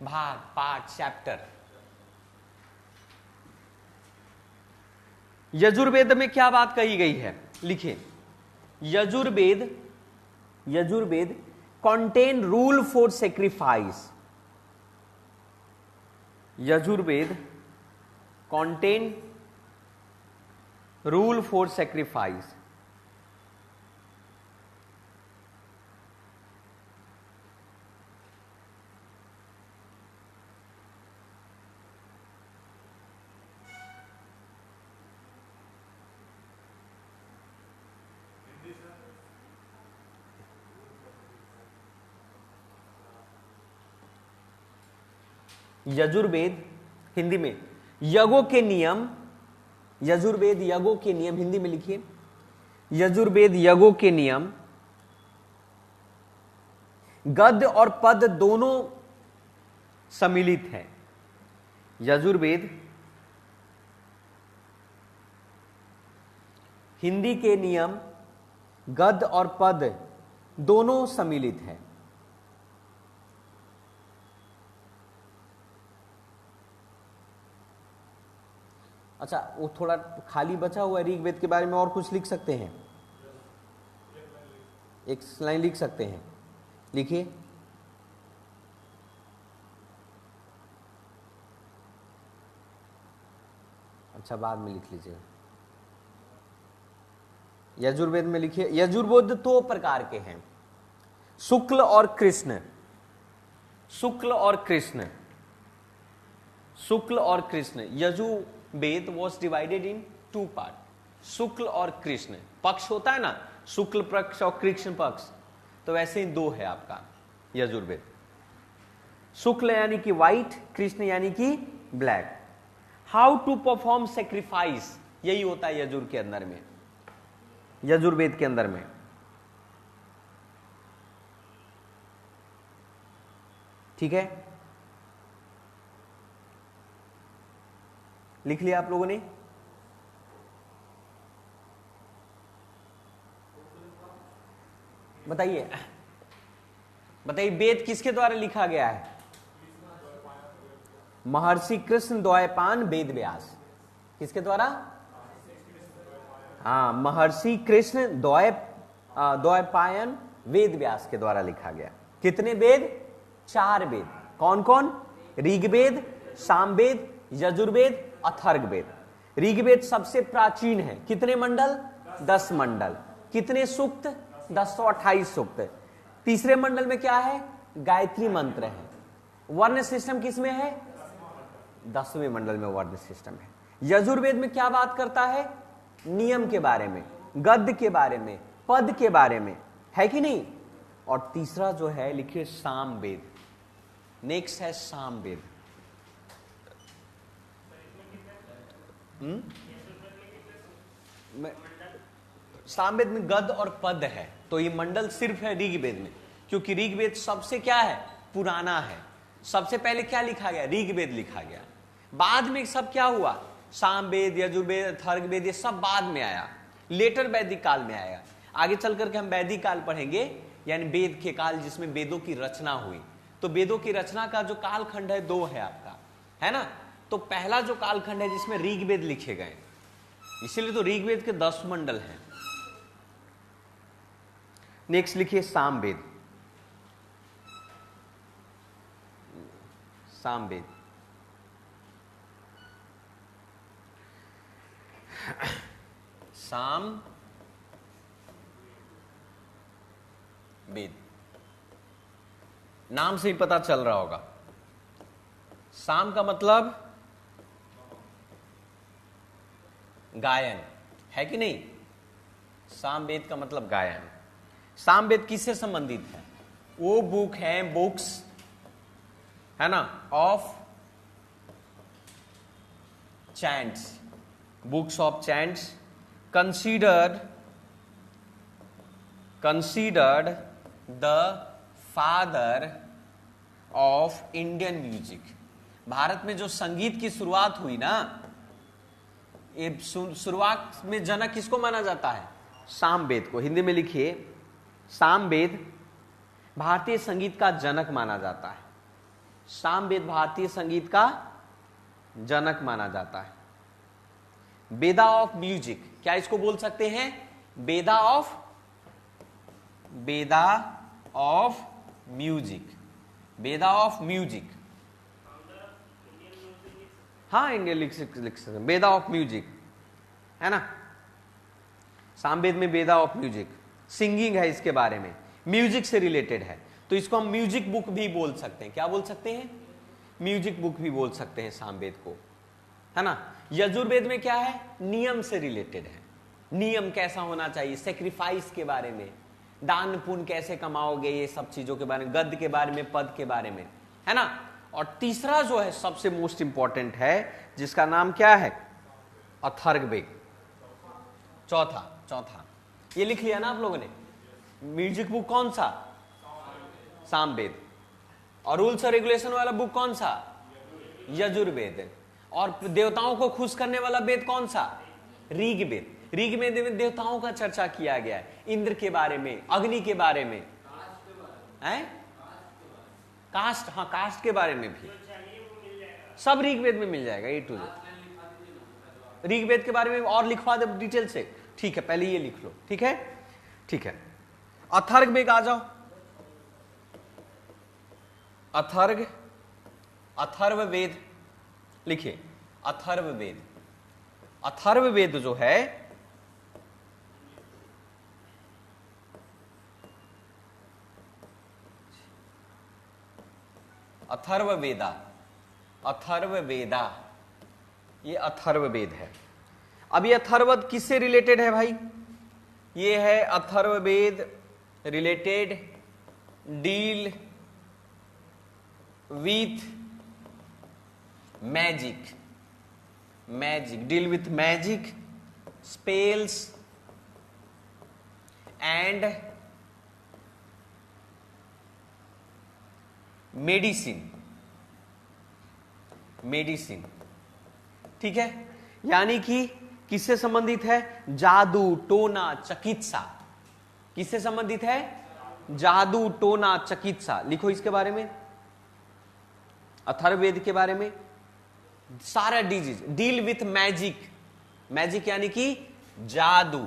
भाग, पार्ट, चैप्टर। यजुर्वेद में क्या बात कही गई है, लिखिए। Yajurveda contain rule for sacrifice. Yajurveda contain rule for sacrifice. Yajurveda Hindi में यज्ञों के नियम, यजुर्वेद यज्ञों के नियम, हिंदी में लिखिए। यजुर्वेद यज्ञों के नियम गद्य और पद दोनों सम्मिलित है। यजुर्वेद हिंदी के नियम गद्य और पद दोनों सम्मिलित है। अच्छा, वो थोड़ा खाली बचा हुआ है ऋग्वेद के बारे में, और कुछ लिख सकते हैं, एक लाइन लिख सकते हैं, लिखिए। अच्छा, बाद में लिख लीजिएगा। यजुर्वेद में लिखिए। यजुर्वेद दो प्रकार के हैं, शुक्ल और कृष्ण। शुक्ल और कृष्ण, शुक्ल और Krishna. Yajurveda was divided in two part, Shukla और कृष्ण। पक्ष होता है ना, शुक्ल पक्ष और कृष्ण पक्ष, तो वैसे ही दो है आपका यजुर्वेद। शुक्ल यानी कि व्हाइट, कृष्ण यानी कि black. How to perform sacrifice, यही होता है यजुर के अंदर में, यजुर्वेद के अंदर में। ठीक है, लिख लिया आप लोगों ने? बताइए, बताइए वेद किसके द्वारा लिखा गया है? महर्षि कृष्ण द्वैपायन वेद व्यास। किसके द्वारा? हाँ, महर्षि कृष्ण द्वैपायन वेद व्यास के द्वारा लिखा गया। कितने वेद? 4 वेद। कौन कौन? ऋग्वेद, सामवेद, यजुर्वेद, अथर्ववेद। ऋग्वेद सबसे प्राचीन है। कितने मंडल? 10 मंडल। कितने सूक्त? 1028 सूक्त। तीसरे मंडल में क्या है? गायत्री मंत्र है। वर्ण सिस्टम किसमें है? 10वें मंडल में वर्ण सिस्टम है। यजुर्वेद में क्या बात करता है? नियम के बारे में, गद्य के बारे में, पद के बारे में, है कि नहीं? और तीसरा जो है, लिखिए सामवेद। नेक्स्ट है सामवेद। सामवेद में गद्य और पद है, तो ये मंडल सिर्फ है ऋग्वेद में, क्योंकि ऋग्वेद सबसे क्या है? पुराना है। सबसे पहले क्या लिखा गया? ऋग्वेद लिखा गया। बाद में सब क्या हुआ? सामवेद, यजुर्वेद, अथर्ववेद, ये सब बाद में आया, लेटर वैदिक काल में आया। आगे चल करके हम वैदिक काल पढ़ेंगे, यानी वेद के काल, जिसमें वेदों की रचना हुई। तो वेदों की रचना का जो कालखंड है 2 है आपका, है ना? तो पहला जो कालखंड है जिसमें ऋग्वेद लिखे गए, इसीलिए तो ऋग्वेद के 10 मंडल हैं। नेक्स्ट लिखिए सामवेद। सामवेद वेद, नाम से ही पता चल रहा होगा। साम का मतलब गायन, है कि नहीं? सामवेद का मतलब गायन। सामवेद किससे संबंधित है? वो बुक है, बुक्स है ना, of chants, books of chants, considered the father of Indian music। Bharat में जो संगीत की शुरुआत हुई ना, ये शुरुआत में जनक किसको माना जाता है? सामवेद को। हिंदी में लिखिए, सामवेद भारतीय संगीत का जनक माना जाता है। सामवेद भारतीय संगीत का जनक माना जाता है। वेदा ऑफ म्यूजिक, क्या इसको बोल सकते हैं? Veda of music, Veda of music. हाँ, इंडियन लिख सकते हैं, वेदा ऑफ म्यूजिक है ना। सामवेद में वेदा ऑफ म्यूजिक, सिंगिंग है इसके बारे में, म्यूजिक से रिलेटेड है, तो इसको हम म्यूजिक बुक भी बोल सकते हैं। क्या बोल सकते हैं? म्यूजिक बुक भी बोल सकते हैं सामवेद को, है ना। यजुर्वेद में क्या है? नियम से रिलेटेड है, नियम कैसा होना चाहिए, सेक्रीफाइस के बारे में, दान पुण्य कैसे कमाओगे, ये सब चीजों के बारे में, गद्य के बारे में, पद के बारे में, है ना। और तीसरा जो है सबसे मोस्ट इंपॉर्टेंट है, जिसका नाम क्या है? अथर्ववेद। चौथा ये लिख लिया ना आप लोगों ने। म्यूजिक बुक कौन सा? सामवेद। और रूल्स और रेगुलेशन वाला बुक कौन सा? यजुर्वेद। और देवताओं को खुश करने वाला वेद कौन सा? ऋग्वेद। ऋग्वेद में देवताओं का चर्चा किया गया है, इंद्र के बारे में, अग्नि के बारे में, हैं? कास्ट, हाँ कास्ट के बारे में भी सब ऋग्वेद में मिल जाएगा, ए टू जेड। ऋग्वेद के बारे में और लिखवा दे डिटेल से, ठीक है, पहले ये लिख लो, ठीक है, ठीक है। अथर्ववेद आ जाओ। अथर्ववेद लिखिए, अथर्ववेद। अथर्ववेद जो है अथर्ववेदा, अथर्ववेदा, ये अथर्ववेद है। अब ये अथर्ववेद किससे रिलेटेड है भाई? ये है Atharvaveda related deal with magic, deal with magic, spells and medicine, ठीक है। यानी कि किससे संबंधित है? जादू, टोना, चिकित्सा। किससे संबंधित है? जादू, टोना, चिकित्सा। लिखो इसके बारे में, अथर्ववेद के बारे में सारा disease, deal with magic. Magic यानी कि जादू,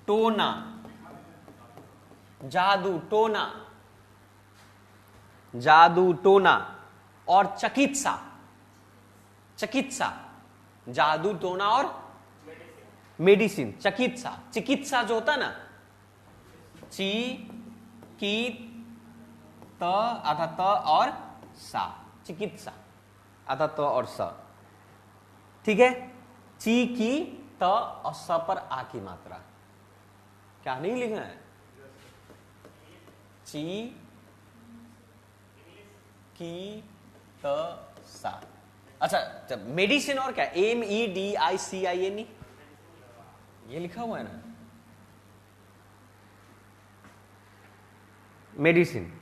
टोना, जादू टोना और चिकित्सा। जादू टोना और मेडिसिन। चिकित्सा जो होता ना, आधा त और सा, चिकित्सा आधा त और स, ठीक है। ची की त और स पर आ की मात्रा, क्या नहीं लिखना है? ची की त सा। अच्छा, मेडिसिन और क्या? MEDICINE, ये लिखा हुआ है ना, मेडिसिन।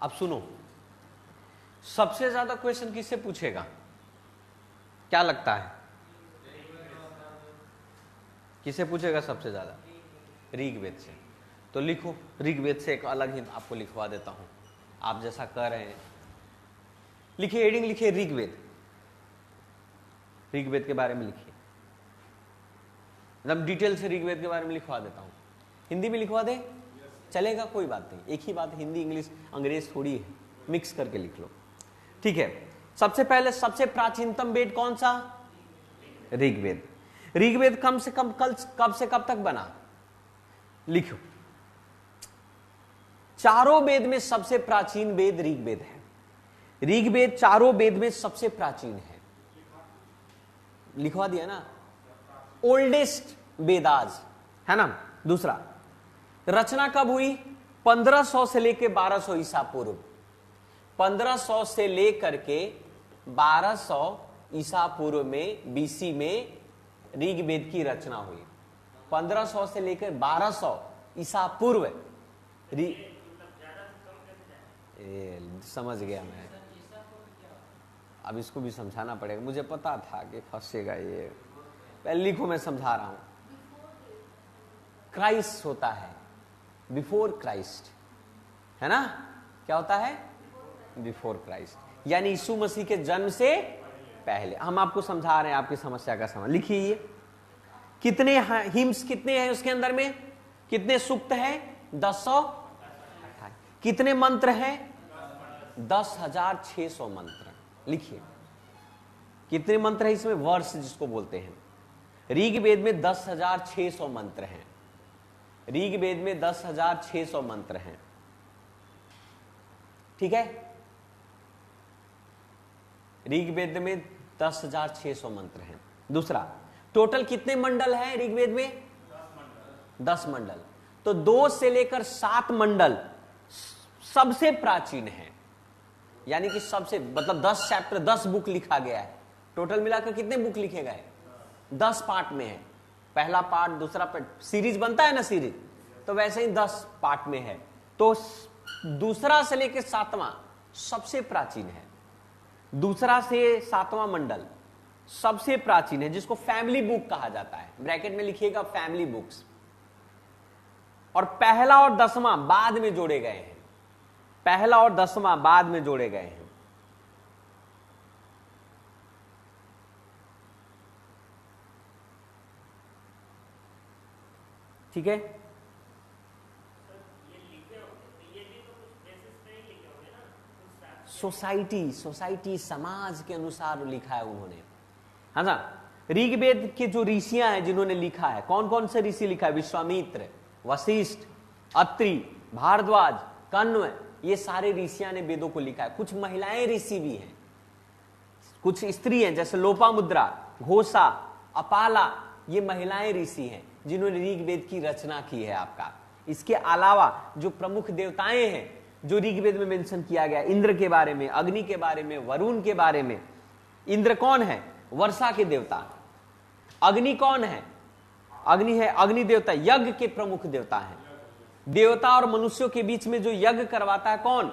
अब सुनो, सबसे ज्यादा क्वेश्चन किससे पूछेगा? क्या लगता है किससे पूछेगा सबसे ज्यादा? ऋग्वेद से। तो लिखो, ऋग्वेद से एक अलग ही आपको लिखवा देता हूं, आप जैसा कर रहे हैं। लिखिए, हेडिंग लिखिए ऋग्वेद, ऋग्वेद के बारे में लिखिए, मतलब डिटेल से ऋग्वेद के बारे में लिखवा देता हूं। हिंदी में लिखवा दे, चलेगा, कोई बात नहीं, एक ही बात, हिंदी इंग्लिश अंग्रेज थोड़ी है, मिक्स करके लिख लो, ठीक है। सबसे पहले सबसे प्राचीनतम वेद कौन सा? ऋग्वेद। ऋग्वेद कम से कम कब से कब तक बना? लिखो, चारों वेद में सबसे प्राचीन वेद ऋग्वेद है। ऋग्वेद चारों वेद में सबसे प्राचीन है, लिखवा दिया ना, ओल्डेस्ट वेदाज है ना। दूसरा, रचना कब हुई? 1500 से लेकर 1200 ईसा पूर्व। 1500 से लेकर के 1200 ईसा पूर्व में, BC में ऋग्वेद की रचना हुई। 1500 से लेकर 1200 ईसा पूर्व समझ गया मैं। अब इसको भी समझाना पड़ेगा, मुझे पता था कि फंसेगा ये। पहले लिखो, मैं समझा रहा हूं। क्राइस्ट होता है बिफोर क्राइस्ट, है ना? क्या होता है? बिफोर क्राइस्ट, यानी यीशु मसीह के जन्म से पहले। हम आपको समझा रहे हैं, आपकी समस्या का समाधान। लिखिए, कितने हिम्स कितने हैं उसके अंदर में? कितने सूक्त हैं? 1028। कितने मंत्र हैं? 10,600 मंत्र। लिखिए, कितने मंत्र हैं इसमें? वर्ष जिसको बोलते हैं। ऋग्वेद में 10,600 मंत्र हैं। ऋग्वेद में 10,600 मंत्र हैं, ठीक है? ऋग्वेद में 10,600 मंत्र हैं। दूसरा, टोटल कितने मंडल हैं ऋग्वेद में? 10 मंडल। तो 2 से लेकर 7 मंडल सबसे प्राचीन है, यानी कि सबसे, मतलब 10 चैप्टर, 10 बुक लिखा गया है। टोटल मिलाकर कितने बुक लिखे गए? 10 पार्ट में है। पहला पार्ट, दूसरा पार्ट, सीरीज बनता है ना सीरीज, तो वैसे ही 10 पार्ट में है। तो दूसरा से लेकर 7वां सबसे प्राचीन है। दूसरा से 7वां मंडल सबसे प्राचीन है, जिसको फैमिली बुक कहा जाता है। ब्रैकेट में लिखिएगा फैमिली बुक्स। और पहला और 10वां बाद में जोड़े गए हैं। पहला और 10वां बाद में जोड़े गए हैं। ठीक है? सोसाइटी समाज के अनुसार लिखा है उन्होंने, है ना? ऋग्वेद के जो ऋषियां हैं जिन्होंने लिखा है, कौन कौन से ऋषि लिखा है? विश्वामित्र, वशिष्ठ, अत्रि, भारद्वाज, कण्व, ये सारे ऋषियां ने वेदों को लिखा है। कुछ महिलाएं ऋषि भी हैं, कुछ स्त्री हैं, जैसे लोपामुद्रा, घोषा, अपाला, ये महिलाएं ऋषि हैं जिन्होंने ऋग्वेद की रचना की है आपका। इसके अलावा जो प्रमुख देवताएं हैं जो ऋग्वेद में मेंशन किया गया, इंद्र के बारे में, अग्नि के बारे में, वरुण के बारे में। इंद्र कौन है? वर्षा के देवता। अग्नि कौन है? अग्नि है अग्नि देवता, यज्ञ के प्रमुख देवता हैं। देवता और मनुष्यों के बीच में जो यज्ञ करवाता है कौन?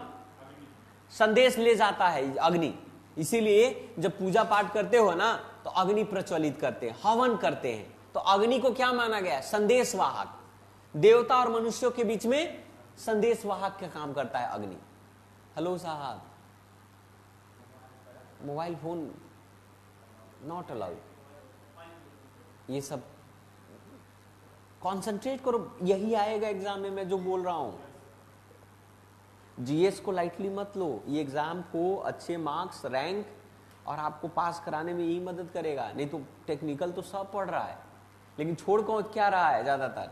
संदेश ले जाता है अग्नि। इसीलिए जब पूजा पाठ करते हो ना, तो अग्नि प्रज्वलित करते हैं, हवन करते हैं। तो अग्नि को क्या माना गया? संदेशवाहक। देवता और मनुष्यों के बीच में संदेशवाहक का काम करता है अग्नि। हेलो साहब, मोबाइल फोन नॉट अलाउड। ये सब कंसंट्रेट करो, यही आएगा एग्जाम में मैं जो बोल रहा हूं। जीएस को लाइटली मत लो, ये एग्जाम को अच्छे मार्क्स, रैंक और आपको पास कराने में यही मदद करेगा। नहीं तो टेक्निकल तो सब पढ़ रहा है, लेकिन छोड़ कौन क्या रहा है? ज्यादातर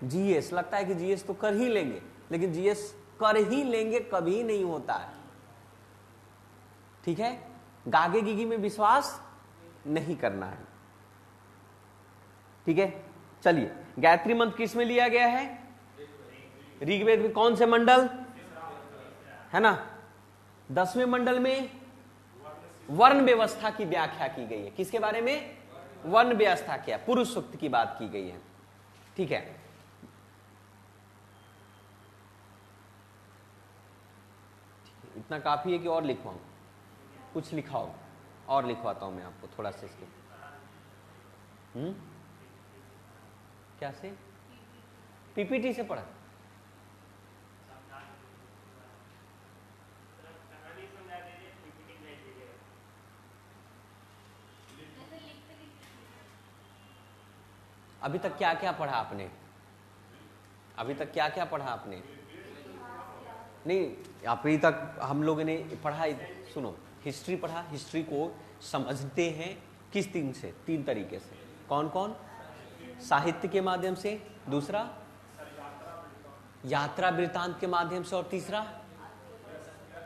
जीएस। लगता है कि जीएस तो कर ही लेंगे, लेकिन जीएस कर ही लेंगे कभी नहीं होता है, ठीक है? गागे गिगी में विश्वास नहीं करना है, ठीक है? चलिए, गायत्री मंत्र किस में लिया गया है? ऋग्वेद में कौन से मंडल है ना? 10वें मंडल में वर्ण व्यवस्था की व्याख्या की गई है। किसके बारे में? वर्ण व्यवस्था क्या? पुरुष सूक्त की बात की गई है, ठीक है? इतना काफी है कि और लिखवाऊं? कुछ लिखाओ, और लिखवाता हूं मैं आपको थोड़ा सा इसके। क्या से? पीपीटी से पढ़ा? अभी तक क्या क्या पढ़ा आपने? अभी तक क्या क्या पढ़ा आपने? नहीं, अभी तक हम लोगों ने पढ़ा, सुनो, हिस्ट्री पढ़ा। हिस्ट्री को समझते हैं किस तीन तरीके से। कौन कौन? साहित्य के माध्यम से, दूसरा यात्रा वृत्तांत के माध्यम से, और तीसरा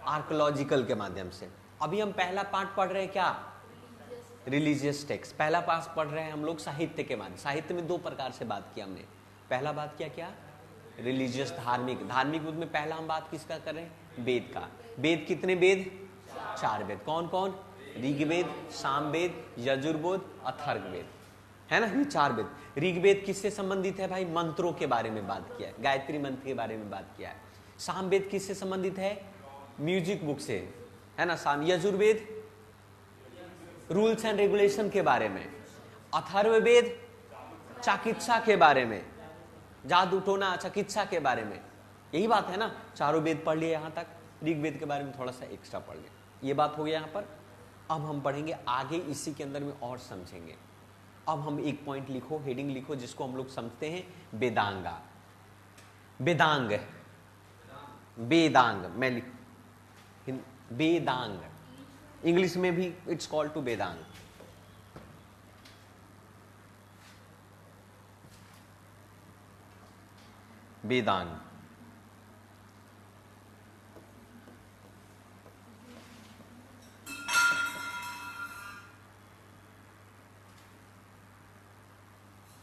आर्कोलॉजिकल के माध्यम से। अभी हम पहला पार्ट पढ़ रहे हैं क्या? Religious text. पहला पार्ट पढ़ रहे हैं हम लोग साहित्य के माध्यम। साहित्य में 2 प्रकार से बात किया हमने। पहला बात किया क्या? रिलीजियस, धार्मिक। धार्मिक युद्ध में पहला हम बात किसका कर रहे हैं? वेद का। वेद कितने वेद? 4 वेद। कौन कौन? ऋग्वेद, सामवेद, यजुर्वेद, अथर्ववेद, है ना? ये 4 वेद। ऋग्वेद किससे संबंधित है भाई? मंत्रों के बारे में बात किया है, गायत्री मंत्र के बारे में बात किया है। सामवेद किससे संबंधित है? म्यूजिक बुक से, है ना। साम यजुर्वेद रूल्स एंड रेगुलेशन के बारे में, अथर्ववेद चिकित्सा के बारे में, जादू टोना चिकित्सा के बारे में, यही बात है ना। चारों वेद पढ़ लिए यहां तक, ऋग्वेद के बारे में थोड़ा सा एक्स्ट्रा पढ़ लिए, ये बात हो गया यहां पर। अब हम पढ़ेंगे आगे, इसी के अंदर में और समझेंगे। अब हम एक पॉइंट लिखो, हेडिंग लिखो, जिसको हम लोग समझते हैं वेदांगा, वेदांग, वेदांग मैं लिख, वेदांग, इंग्लिश में भी it's called to Vedang. Vedang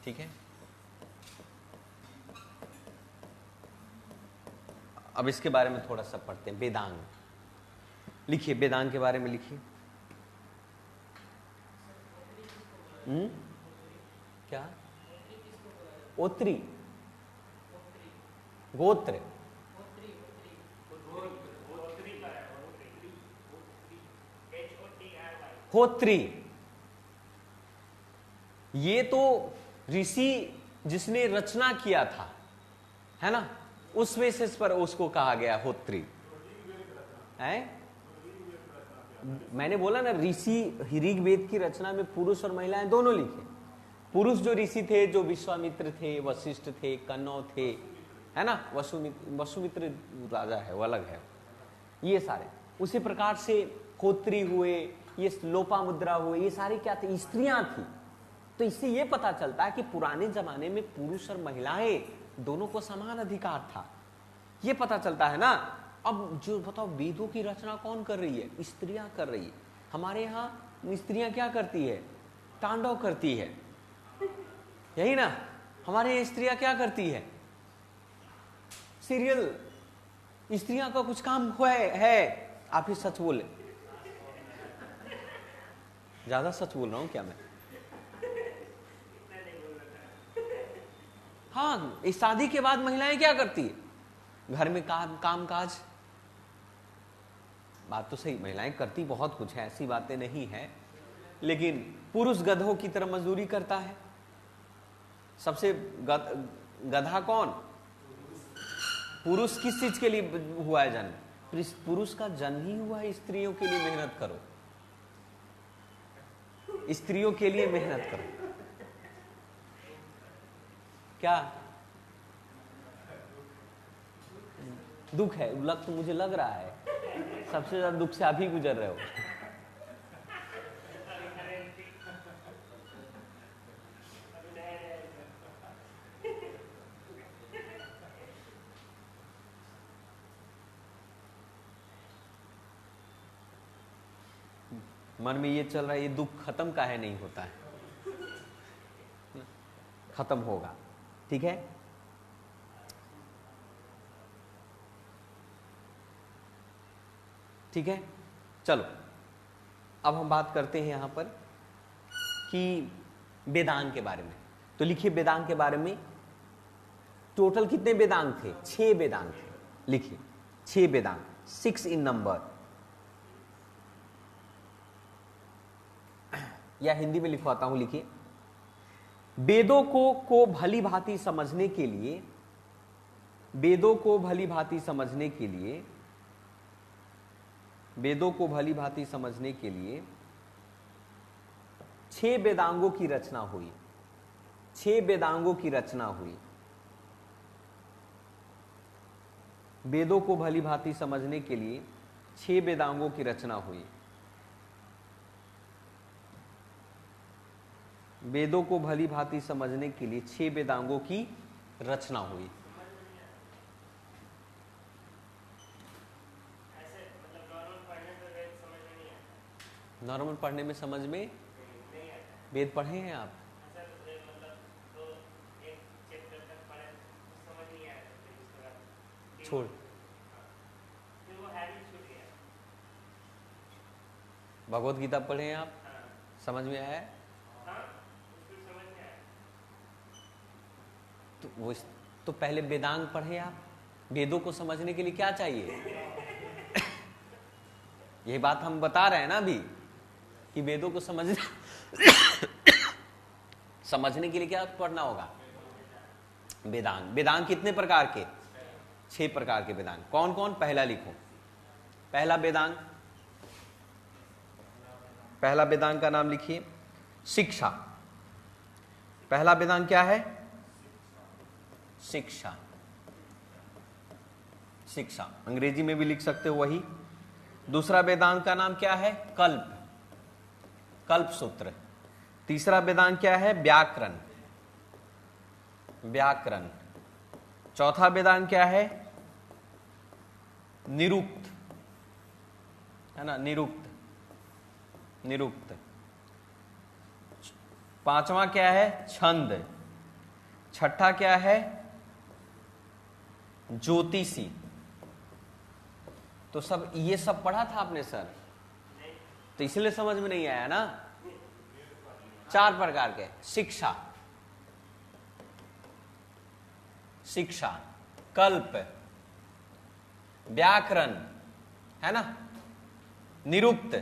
ठीक है। अब इसके बारे में थोड़ा सा पढ़ते हैं। वेदांग लिखिए, वेदांग के बारे में लिखिए। क्या? ओत्री, गोत्र, होत्री, ये तो ऋषि जिसने रचना किया था, है ना, उस बेसिस पर उसको कहा गया होत्री है। मैंने बोला ना, ऋषि ऋग्वेद की रचना में पुरुष और महिलाएं दोनों लिखे। पुरुष जो ऋषि थे, जो विश्वामित्र थे, वशिष्ठ थे, कन्नौ थे, है ना, वसुमित्र राजा है, वो अलग है, ये सारे। उसी प्रकार से होत्री हुए, ये लोपामुद्रा हुए, ये सारे क्या थे? स्त्रियां थी। तो इससे ये पता चलता है कि पुराने जमाने में पुरुष और महिलाएं दोनों को समान अधिकार था, ये पता चलता है ना। अब जो बताओ, वेदों की रचना कौन कर रही है? स्त्रियां कर रही है। हमारे यहाँ स्त्रियां क्या करती है? तांडव करती है, यही ना। हमारे यहाँ स्त्रियां क्या करती है? सीरियल। स्त्रियां का कुछ काम है? आप ही सच बोले। ज्यादा सच बोल रहा हूं क्या मैं? हाँ, इस शादी के बाद महिलाएं क्या करती है? घर में काम काज। बात तो सही, महिलाएं करती बहुत कुछ है, ऐसी बातें नहीं है, लेकिन पुरुष गधों की तरह मजदूरी करता है। सबसे गधा कौन? पुरुष। किस चीज के लिए हुआ है जन्म? पुरुष का जन्म ही हुआ है स्त्रियों के लिए मेहनत करो, स्त्रियों के लिए मेहनत करो। क्या दुख है? तो मुझे लग रहा है सबसे ज्यादा दुख से आप ही गुजर रहे हो। मन में ये चल रहा है, ये दुख खत्म काहे नहीं होता है? खत्म होगा, ठीक है। ठीक है, चलो अब हम बात करते हैं यहां पर कि वेदांग के बारे में। तो लिखिए, वेदांग के बारे में टोटल कितने वेदांग थे? 6 वेदांग थे। लिखिए 6 वेदांग, 6 इन नंबर, या हिंदी में लिखवाता हूं। लिखिए, वेदों को भली भांति समझने के लिए, वेदों को भली भांति समझने के लिए, वेदों को भली भांति समझने के लिए 6 वेदांगों की रचना हुई। 6 वेदांगों की रचना हुई। वेदों को भली भांति समझने के लिए 6 वेदांगों की रचना हुई। वेदों को भली भांति समझने के लिए 6 वेदांगों की रचना हुई। नॉर्मल पढ़ने में समझ में वेद पढ़े हैं आप? छोड़, भगवत गीता पढ़े हैं आप? समझ में आया? तो वो तो पहले वेदांग पढ़े आप। वेदों को समझने के लिए क्या चाहिए? यही बात हम बता रहे हैं ना अभी कि वेदों को समझने के लिए क्या पढ़ना होगा? वेदांग। वेदांग कितने प्रकार के? 6 प्रकार के वेदांग। कौन कौन? पहला लिखो। पहला वेदांग, पहला वेदांग का नाम लिखिए शिक्षा। पहला वेदांग क्या है? शिक्षा। शिक्षा अंग्रेजी में भी लिख सकते हो वही। दूसरा वेदांग का नाम क्या है? कल्प, कल्प सूत्र। तीसरा वेदांग क्या है? व्याकरण, व्याकरण। चौथा वेदांग क्या है? निरुक्त, है ना, निरुक्त, निरुक्त। पांचवा क्या है? छंद। छठा क्या है? ज्योतिषी। तो सब ये सब पढ़ा था आपने सर, तो इसलिए समझ में नहीं आया ना। 4 प्रकार के। शिक्षा, शिक्षा, कल्प, व्याकरण, है ना, निरुक्त,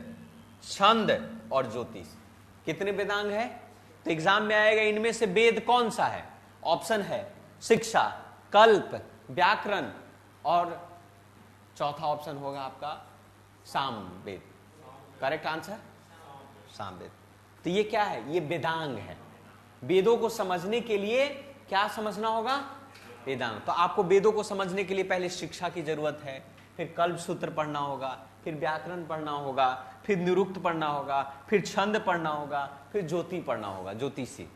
छंद और ज्योतिष। कितने वेदांग है? तो एग्जाम में आएगा इनमें से वेद कौन सा है? ऑप्शन है शिक्षा, कल्प, व्याकरण और चौथा ऑप्शन होगा आपका साम वेद। करेक्ट आंसर साम वेद। तो ये क्या है? ये वेदांग है। वेदों को समझने के लिए क्या समझना होगा? वेदांग। तो आपको वेदों को समझने के लिए पहले शिक्षा की जरूरत है, फिर कल्प सूत्र पढ़ना होगा, फिर व्याकरण पढ़ना होगा, फिर निरुक्त पढ़ना होगा, फिर छंद पढ़ना होगा, फिर ज्योति पढ़ना होगा, ज्योतिषी।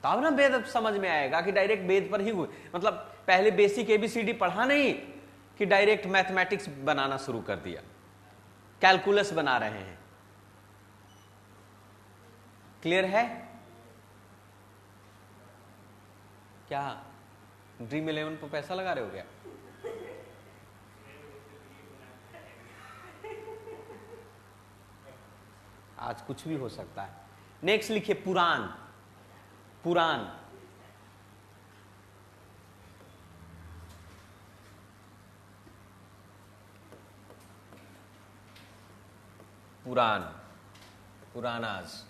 तब ना वेद समझ में आएगा कि डायरेक्ट वेद पर ही मतलब पहले बेसिक एबीसीडी पढ़ा नहीं कि डायरेक्ट मैथमेटिक्स बनाना शुरू कर दिया, कैलकुलस बना रहे हैं। क्लियर है? क्या ड्रीम 11 पर पैसा लगा रहे हो क्या? आज कुछ भी हो सकता है। नेक्स्ट लिखिए पुराण। पुराण, पुराण, पुराणास।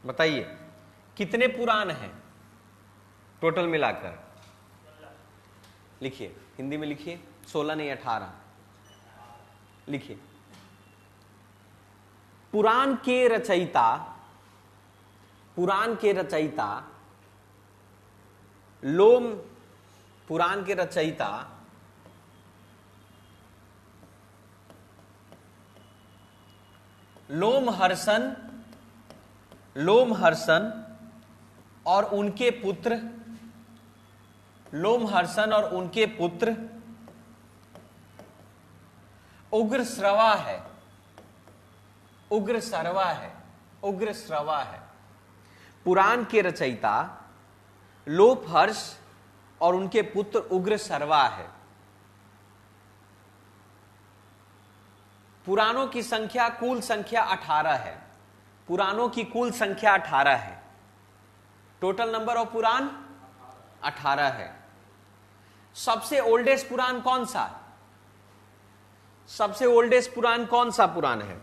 बताइए कितने पुराण हैं टोटल मिलाकर? लिखिए, हिंदी में लिखिए। 16 नहीं 18 लिखिए। पुराण के रचयिता, पुराण के रचयिता लोम, पुराण के रचयिता लोमहर्षण, लोमहर्षण और उनके पुत्र, लोमहर्षण और उनके पुत्र उग्रश्रवा है, उग्रश्रवा है, उग्रश्रवा है। पुराण के रचयिता लोमहर्ष और उनके पुत्र उग्रश्रवा है। पुराणों की संख्या, कुल संख्या 18 है। पुराणों की कुल संख्या 18 है। टोटल नंबर ऑफ पुराण 18 है। सबसे ओल्डेस्ट पुराण कौन सा? सबसे ओल्डेस्ट पुराण कौन सा पुराण है?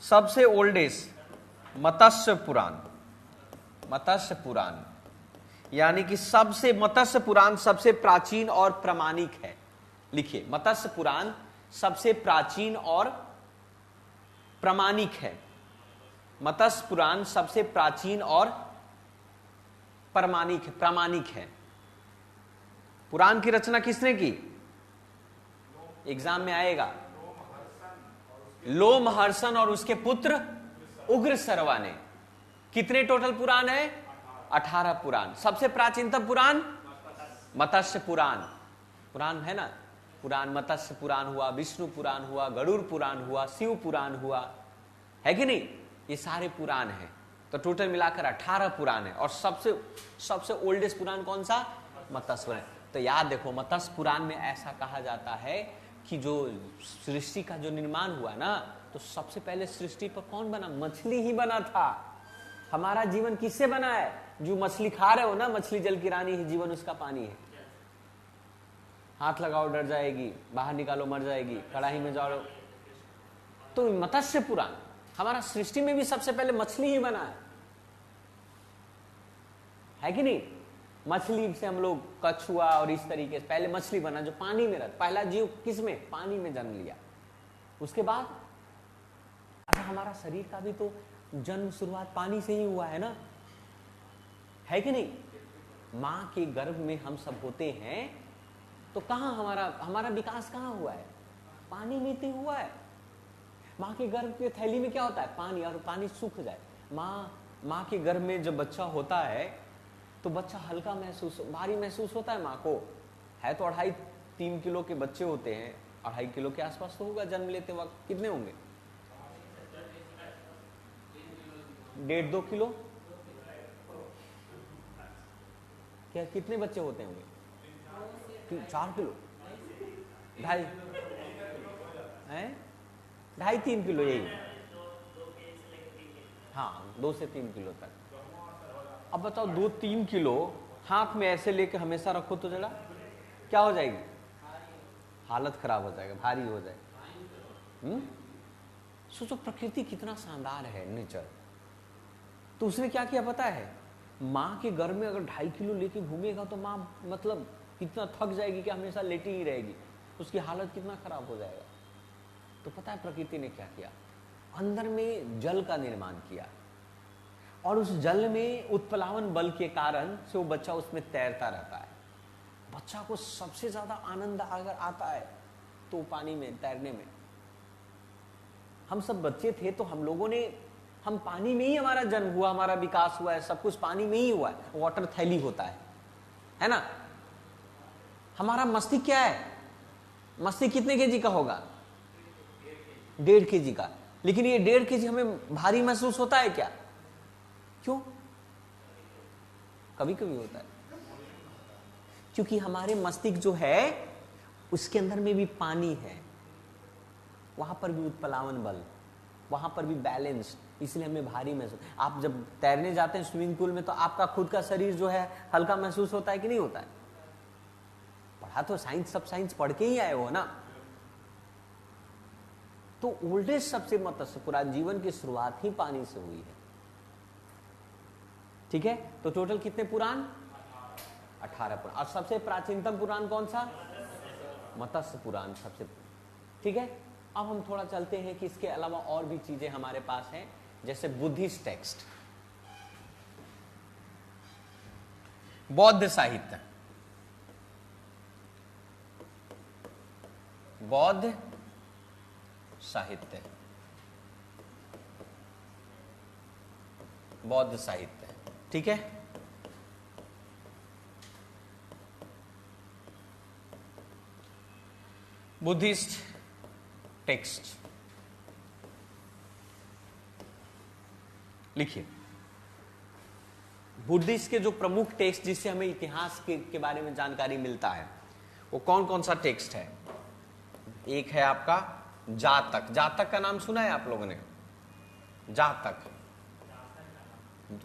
सबसे ओल्डेस्ट मत्स्य पुराण, मत्स्य पुराण। यानी कि सबसे, मत्स्य पुराण सबसे प्राचीन और प्रामाणिक है। लिखिए, मत्स्य पुराण सबसे प्राचीन और प्रामाणिक है। मत्स्य पुराण सबसे प्राचीन और प्रामाणिक है। पुराण की रचना किसने की? एग्जाम में आएगा। लोमहर्षण और उसके पुत्र उग्रश्रवा ने। कितने टोटल पुराण है? 18 पुराण। सबसे प्राचीनतम पुराण मत्स्य पुराण, पुराण है ना। पुराण मत्स्य पुराण हुआ, विष्णु पुराण हुआ, गरुड़ पुराण हुआ, शिव पुराण हुआ, है कि नहीं? ये सारे पुराण हैं। तो टोटल मिलाकर 18 पुराण है। और सबसे ओल्डेस्ट पुराण कौन सा? मत्स्य पुराण। तो याद देखो, मत्स्य पुराण में ऐसा कहा जाता है कि जो सृष्टि का जो निर्माण हुआ ना, तो सबसे पहले सृष्टि पर कौन बना? मछली ही बना था। हमारा जीवन किससे बना है? जो मछली खा रहे हो ना, मछली जल की रानी है, जीवन उसका पानी है। हाथ लगाओ डर जाएगी, बाहर निकालो मर जाएगी, कड़ाही में जाओ। तो मत्स्य पुराण, हमारा सृष्टि में भी सबसे पहले मछली ही बना है कि नहीं? मछली से हम लोग कछुआ और इस तरीके से पहले मछली बना जो पानी में रहता। पहला जीव किसमें? पानी में जन्म लिया। उसके बाद अच्छा हमारा शरीर का भी तो जन्म शुरुआत पानी से ही हुआ है ना, है कि नहीं? मां के गर्भ में हम सब होते हैं तो कहां हमारा विकास कहां हुआ है? पानी में तो हुआ है। मां के गर्भ के थैली में क्या होता है? पानी, और पानी सूख जाए। मां के गर्भ में जब बच्चा होता है तो बच्चा हल्का महसूस, भारी महसूस होता है मां को। है तो 2.5-3 किलो के बच्चे होते हैं, 2.5 किलो के आसपास तो होगा जन्म लेते वक्त। कितने होंगे? 1.5-2 किलो। क्या कितने बच्चे होते होंगे? 4 किलो, 2.5-3 किलो यही। हाँ 2 से 3 किलो तक। अब बताओ 2-3 किलो हाथ में ऐसे लेके हमेशा रखो तो जरा क्या हो जाएगी? हालत खराब हो जाएगा, भारी हो जाएगा। सोचो प्रकृति कितना शानदार है, नेचर। तो उसने क्या किया पता है? माँ के घर में अगर 2.5 किलो लेके घूमेगा तो माँ मतलब कितना थक जाएगी कि हमेशा लेटी ही रहेगी, उसकी हालत कितना खराब हो जाएगा। तो पता है प्रकृति ने क्या किया? अंदर में जल का निर्माण किया, और उस जल में उत्प्लावन बल के कारण से वो बच्चा उसमें तैरता रहता है। बच्चा को सबसे ज्यादा आनंद अगर आता है तो पानी में तैरने में। हम सब बच्चे थे तो हम पानी में ही हमारा जन्म हुआ, हमारा विकास हुआ है, सब कुछ पानी में ही हुआ है। वाटर थैली होता है ना? हमारा मस्तिष्क क्या है? मस्तिष्क कितने केजी का होगा? 1.5 केजी का। लेकिन ये 1.5 केजी हमें भारी महसूस होता है क्या? क्यों? कभी कभी होता है, क्योंकि हमारे मस्तिष्क जो है उसके अंदर में भी पानी है, वहां पर भी उत्प्लावन बल, वहां पर भी बैलेंस, इसलिए हमें भारी महसूस। आप जब तैरने जाते हैं स्विमिंग पूल में तो आपका खुद का शरीर जो है हल्का महसूस होता है कि नहीं होता है? पढ़ा तो साइंस, सब साइंस पढ़ के ही आए हो ना। तो ओल्डेस्ट सबसे मत्स्य पुराण जीवन की शुरुआत ही पानी से हुई है। ठीक है, तो टोटल कितने पुराण? 18 पुराण। और सबसे प्राचीनतम पुराण कौन सा? मत्स्य पुराण सबसे। ठीक है, अब हम थोड़ा चलते हैं कि इसके अलावा और भी चीजें हमारे पास हैं, जैसे बुद्धिस्ट टेक्स्ट, बौद्ध साहित्य। बौद्ध साहित्य, बौद्ध साहित्य। ठीक है, बुद्धिस्ट टेक्स्ट लिखिए। बुद्धिस्ट के जो प्रमुख टेक्स्ट जिससे हमें इतिहास के बारे में जानकारी मिलता है वो कौन कौन सा टेक्स्ट है? एक है आपका जातक। जातक का नाम सुना है आप लोगों ने? जातक,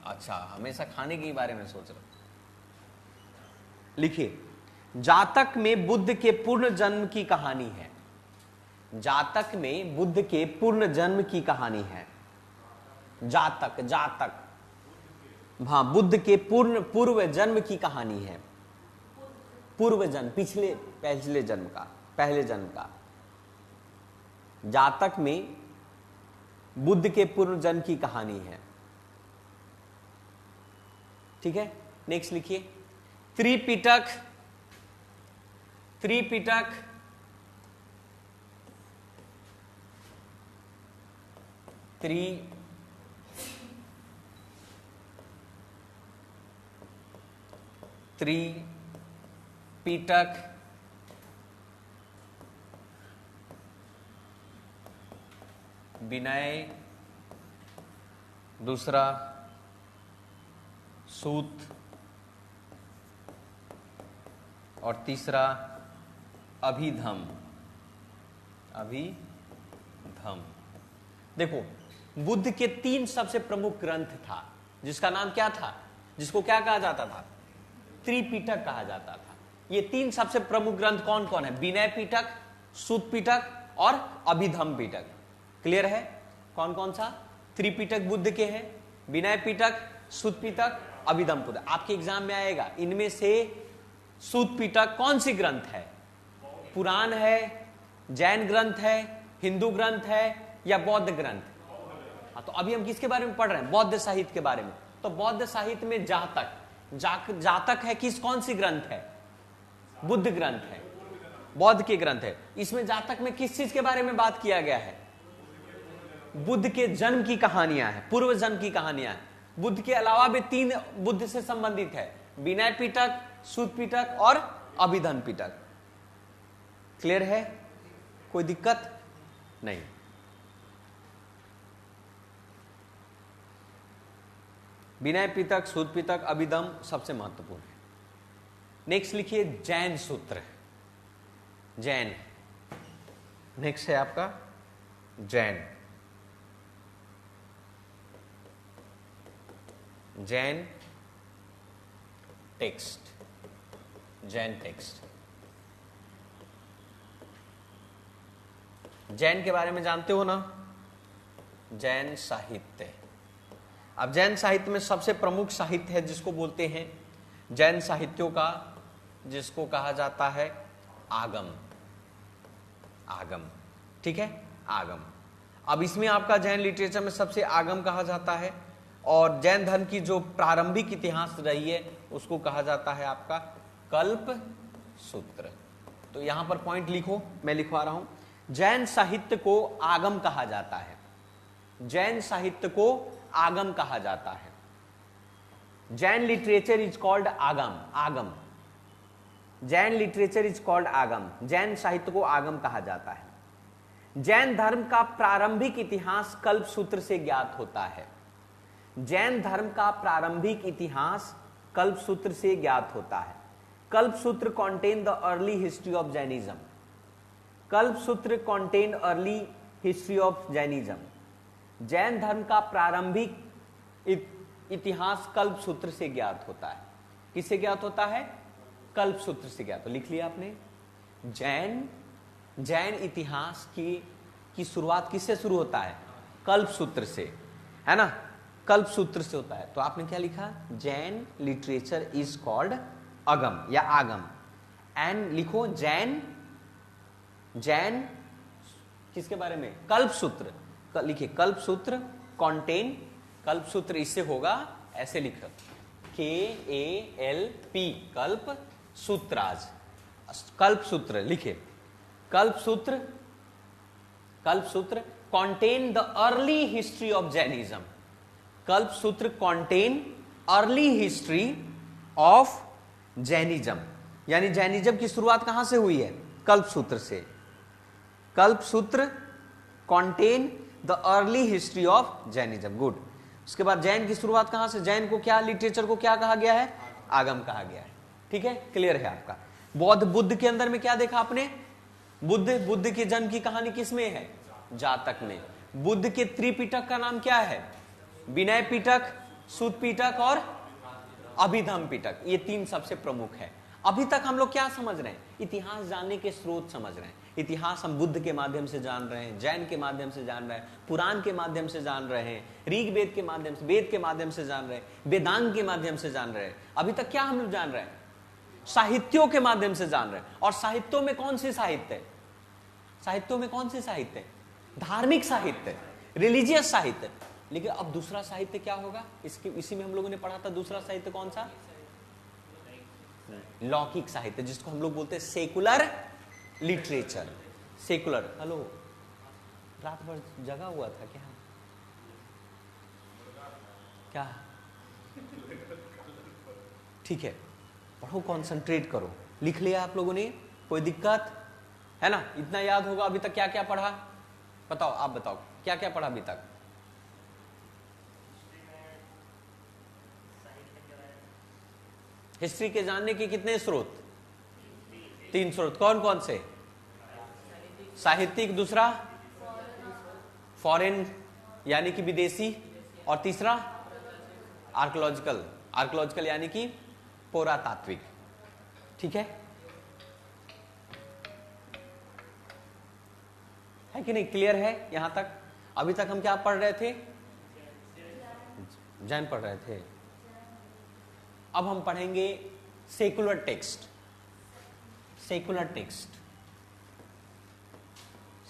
अच्छा हमेशा खाने के बारे में सोच रहे। लिखिए, जातक में बुद्ध के पूर्ण जन्म की कहानी है। जातक में बुद्ध के पूर्ण जन्म की कहानी है। जातक, जातक, हाँ, बुद्ध के पूर्व जन्म की कहानी है। पूर्व जन्म, पहले जन्म का, पहले जन्म का। जातक में बुद्ध के पूर्व जन्म की कहानी है। ठीक है, नेक्स्ट लिखिए, त्रिपिटक। त्रिपिटक त्रिपिटक विनय, दूसरा सूत, और तीसरा अभिधम। अभिधम। देखो, बुद्ध के 3 सबसे प्रमुख ग्रंथ था, जिसका नाम क्या था? जिसको क्या कहा जाता था? त्रिपिटक कहा जाता था। ये 3 सबसे प्रमुख ग्रंथ कौन कौन है? विनय पिटक, सूत पिटक और अभिधम पिटक। क्लियर है? कौन कौन सा? त्रिपिटक बुद्ध के हैं, विनय पिटक, सूत पिटक, अभिधम पिटक। आपके एग्जाम में आएगा, इनमें से सूत पिटक कौन सी ग्रंथ है? पुराण है, जैन ग्रंथ है, हिंदू ग्रंथ है या बौद्ध ग्रंथ? हाँ, तो अभी हम किसके बारे में पढ़ रहे हैं? बौद्ध साहित्य के बारे में। तो बौद्ध साहित्य में जातक है, किस कौन सी ग्रंथ है? बुद्ध ग्रंथ है, बौद्ध के ग्रंथ है। इसमें जातक में किस चीज के बारे में बात किया गया है? बुद्ध के जन्म की कहानियां हैं, पूर्व जन्म की कहानियां हैं। बुद्ध के अलावा भी 3 बुद्ध से संबंधित है, विनय पिटक, सूत पिटक और अभिधम पिटक। क्लियर है? कोई दिक्कत नहीं। विनय पिटक, सूत पिटक, अभिधम सबसे महत्वपूर्ण है। नेक्स्ट लिखिए जैन सूत्र। जैन नेक्स्ट है आपका जैन। Jain text, Jain text. जैन के बारे में जानते हो ना? जैन साहित्य। अब जैन साहित्य में सबसे प्रमुख साहित्य है जिसको बोलते हैं जैन साहित्यों का, जिसको कहा जाता है आगम। आगम, ठीक है, आगम। अब इसमें आपका जैन लिटरेचर में सबसे आगम कहा जाता है, और जैन धर्म की जो प्रारंभिक इतिहास रही है उसको कहा जाता है आपका कल्प सूत्र। तो यहां पर पॉइंट लिखो, मैं लिखवा रहा हूं। जैन साहित्य को आगम कहा जाता है। जैन साहित्य को आगम कहा जाता है। जैन लिटरेचर इज कॉल्ड आगम। आगम, जैन लिटरेचर इज कॉल्ड आगम। जैन साहित्य को आगम कहा जाता है। जैन धर्म का प्रारंभिक इतिहास कल्प सूत्र से ज्ञात होता है। जैन धर्म का प्रारंभिक इतिहास कल्प सूत्र से ज्ञात होता है। कल्प सूत्र contain the early history of Jainism. कल्प सूत्र contain early history of Jainism. Jain धर्म का प्रारंभिक इतिहास कल्प सूत्र से ज्ञात होता है। किससे ज्ञात होता है? कल्प सूत्र से ज्ञात। तो लिख लिया आपने। जैन इतिहास की शुरुआत किससे शुरू होता है? कल्प सूत्र से, है ना? कल्प सूत्र से होता है। तो आपने क्या लिखा? जैन लिटरेचर इज कॉल्ड अगम या आगम। एंड लिखो जैन किसके बारे में? कल्प सूत्र। लिखिए कल्प सूत्र कॉन्टेन, कल्प सूत्र इससे होगा, ऐसे लिखो KALP, कल्प सूत्राज। कल्प सूत्र लिखिए। कल्प सूत्र contain the early history of Jainism. कल्प सूत्र contain early history of Jainism, यानी जैनिज्म की शुरुआत कहां से हुई है? कल्प सूत्र से। कल्प सूत्र contain the early history of Jainism. Good. उसके बाद जैन की शुरुआत कहां से? जैन को क्या, लिटरेचर को क्या कहा गया है? आगम कहा गया है। ठीक है, क्लियर है आपका। बुद्ध के अंदर में क्या देखा आपने? बुद्ध के जन्म की कहानी किसमें है? जातक में। बुद्ध के त्रिपिटक का नाम क्या है? विनय पिटक, सूत पिटक और अभिधम पिटक। ये 3 सबसे प्रमुख है। अभी तक हम लोग क्या समझ रहे हैं? इतिहास जानने के स्रोत समझ रहे हैं। इतिहास हम बुद्ध के माध्यम से जान रहे हैं, जैन के माध्यम से जान रहे हैं, पुराण के माध्यम से जान रहे हैं, ऋग्वेद के माध्यम से, वेद के माध्यम से जान रहे हैं, वेदांग के माध्यम से जान रहे हैं। अभी तक क्या हम लोग जान रहे हैं? साहित्यों के माध्यम से जान रहे हैं। और साहित्यों में कौन सी साहित्य है? साहित्यों में कौन सी साहित्य है? धार्मिक साहित्य, रिलीजियस साहित्य। लेकिन अब दूसरा साहित्य क्या होगा? इसी में हम लोगों ने पढ़ा था। दूसरा साहित्य कौन सा? लौकिक साहित्य, जिसको हम लोग बोलते हैं सेकुलर लिटरेचर। सेकुलर। हेलो, रात भर जगा हुआ था क्या? क्या? ठीक है, पढ़ो, कंसंट्रेट करो। लिख लिया आप लोगों ने? कोई दिक्कत है ना? इतना याद होगा। अभी तक क्या क्या पढ़ा? बताओ, आप बताओ क्या क्या पढ़ा अभी तक? हिस्ट्री के जानने के कितने स्रोत? 3 स्रोत। कौन कौन से? साहित्यिक, दूसरा फॉरेन यानी कि विदेशी, और तीसरा आर्कियोलॉजिकल आर्कोलॉजिकल यानी कि पुरातात्विक, ठीक है कि नहीं? क्लियर है यहां तक? अभी तक हम क्या पढ़ रहे थे? जैन पढ़ रहे थे। अब हम पढ़ेंगे secular text. Secular text,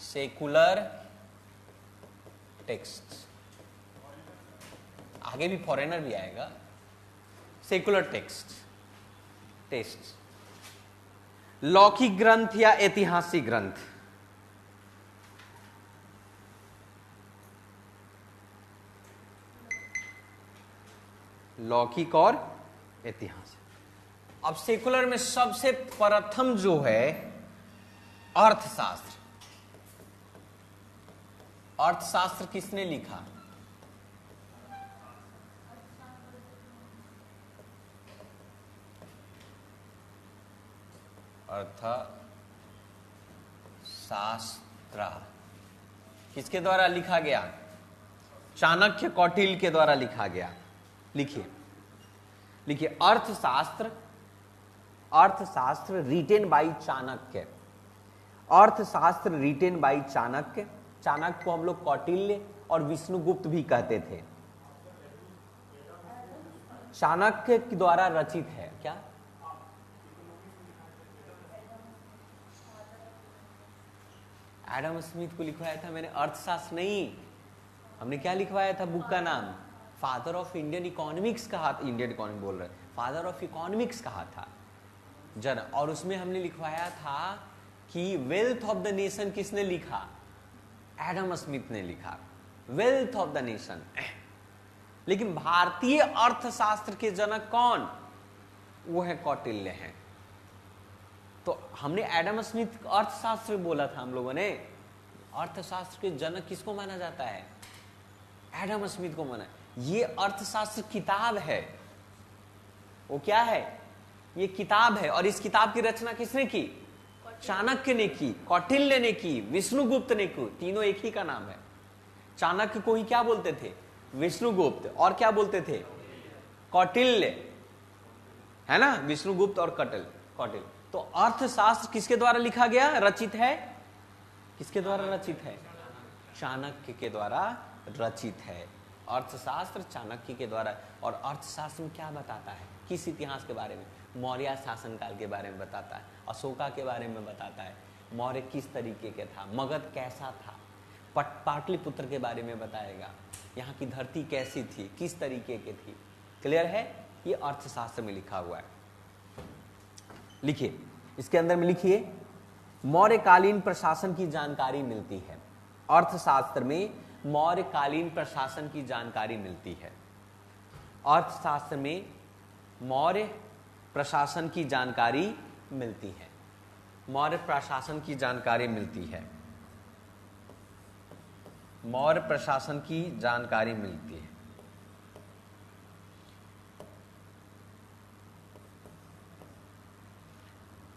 secular text, आगे भी फॉरेनर भी आएगा। सेकुलर टेक्स्ट, लौकिक ग्रंथ या ऐतिहासिक ग्रंथ। लौकिक और ऐतिहासिक। अब सेकुलर में सबसे प्रथम जो है अर्थशास्त्र। अर्थशास्त्र किसने लिखा? अर्थशास्त्र किसके द्वारा लिखा गया? चाणक्य कौटिल्य के द्वारा लिखा गया। लिखिए लिखिए, अर्थशास्त्र, अर्थशास्त्र रिटेन बाई चाणक्य। अर्थशास्त्र रिटेन बाई चाणक्य। चाणक्य को हम लोग कौटिल्य और विष्णुगुप्त भी कहते थे। चाणक्य के द्वारा रचित है। क्या? एडम स्मिथ को लिखवाया था मैंने अर्थशास्त्र नहीं। हमने क्या लिखवाया था? बुक का नाम फादर ऑफ इंडियन इकोनॉमिक्स कहा। इंडियन इकोनॉमी बोल रहे, फादर ऑफ इकोनॉमिक्स कहा था जन। और उसमें हमने लिखवाया था कि वेल्थ ऑफ द नेशन किसने लिखा? एडम स्मिथ ने लिखा वेल्थ ऑफ द नेशन। लेकिन भारतीय अर्थशास्त्र के जनक कौन? वो है कौटिल्य हैं। तो हमने एडम स्मिथ अर्थशास्त्र बोला था हम लोगों ने। अर्थशास्त्र के जनक किसको माना जाता है? एडम स्मिथ को माना। ये अर्थशास्त्र किताब है। वो क्या है? ये किताब है। और इस किताब की रचना किसने की? चाणक्य ने की, कौटिल्य ने की, विष्णुगुप्त ने की। तीनों एक ही का नाम है। चाणक्य को ही क्या बोलते थे? विष्णुगुप्त। और क्या बोलते थे? कौटिल्य, है ना? विष्णुगुप्त और कौटिल्य। तो अर्थशास्त्र किसके द्वारा लिखा गया? रचित है। किसके द्वारा रचित है? चाणक्य के द्वारा रचित है। अर्थशास्त्र चाणक्य के द्वारा। और अर्थशास्त्र में क्या बताता है? किस इतिहास के बारे में? मौर्य शासनकाल के बारे में बताता है, अशोका के बारे में बताता है, मौर्य किस तरीके के था, मगध कैसा था, पाटलिपुत्र के बारे में बताएगा, यहाँ की धरती कैसी थी, किस तरीके की थी। क्लियर है? ये अर्थशास्त्र में लिखा हुआ है। लिखिए, इसके अंदर में लिखिए, मौर्यकालीन प्रशासन की जानकारी मिलती है। अर्थशास्त्र में मौर्यकालीन प्रशासन की जानकारी मिलती है। अर्थशास्त्र में मौर्य प्रशासन की जानकारी मिलती है। मौर्य प्रशासन की जानकारी मिलती है। मौर्य प्रशासन की जानकारी मिलती है।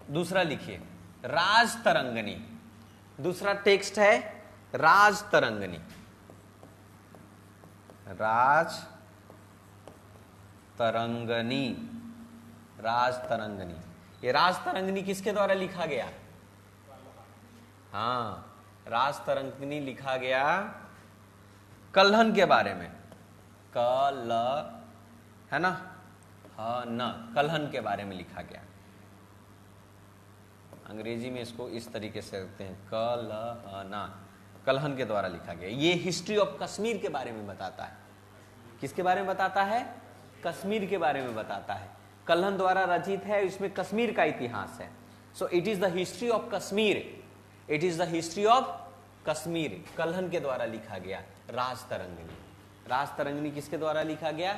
दूसरा लिखिए, राजतरंगिणी। दूसरा टेक्स्ट है राजतरंगिणी। राजतरंगिणी, राजतरंगिणी। ये राजतरंगिणी किसके द्वारा लिखा गया? हाँ, राजतरंगिणी लिखा गया कल्हन के बारे में। कल, है ना? हाँ ना, कल्हन के बारे में लिखा गया। अंग्रेजी में इसको इस तरीके से लिखते हैं, कलहना। कल्हन के द्वारा लिखा गया। ये हिस्ट्री ऑफ कश्मीर के बारे में बताता है। किसके बारे में बताता है? कश्मीर के बारे में बताता है। कल्हन द्वारा रचित है। इसमें कश्मीर का इतिहास है। So it is the history of Kashmir. It is the history of Kashmir. Kalhana के द्वारा लिखा गया राजतरंगिणी। राजतरंगिणी किसके द्वारा लिखा गया?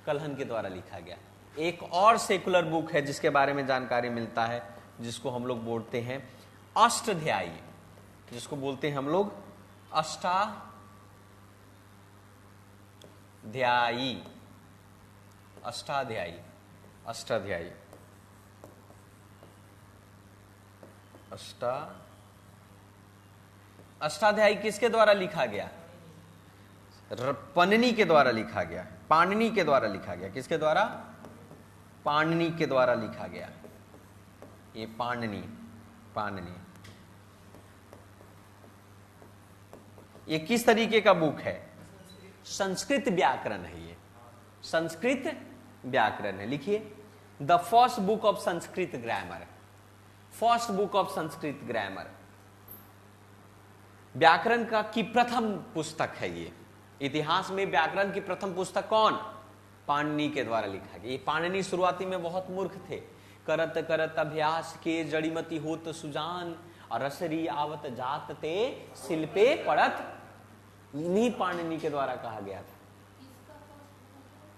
कल्हन के द्वारा लिखा गया। एक और सेकुलर बुक है जिसके बारे में जानकारी मिलता है, जिसको हम लोग बोलते हैं अष्टाध्यायी। जिसको बोलते हैं हम लोग अष्टाध्यायी। अष्टाध्यायी, अष्टाध्यायी, अष्टाध्यायी किसके द्वारा लिखा गया? पन्नी के द्वारा लिखा गया। पाणिनि के द्वारा लिखा गया। किसके द्वारा? पाणिनि के द्वारा लिखा गया। ये पाणिनि, पाणिनि ये किस तरीके का बुक है? संस्कृत व्याकरण है। ये संस्कृत व्याकरण है। लिखिए, the first book of Sanskrit grammar, first book of Sanskrit grammar, व्याकरण का की प्रथम पुस्तक है ये। इतिहास में व्याकरण की प्रथम पुस्तक कौन? पाणिनि के द्वारा लिखा गया। ये पाणिनि शुरुआती में बहुत मूर्ख थे। करत करत अभ्यास के जड़ीमती होत सुजान, और रसरी आवत जात ते शिल्पे पड़त। इन्हीं पाणिनि के द्वारा कहा गया था।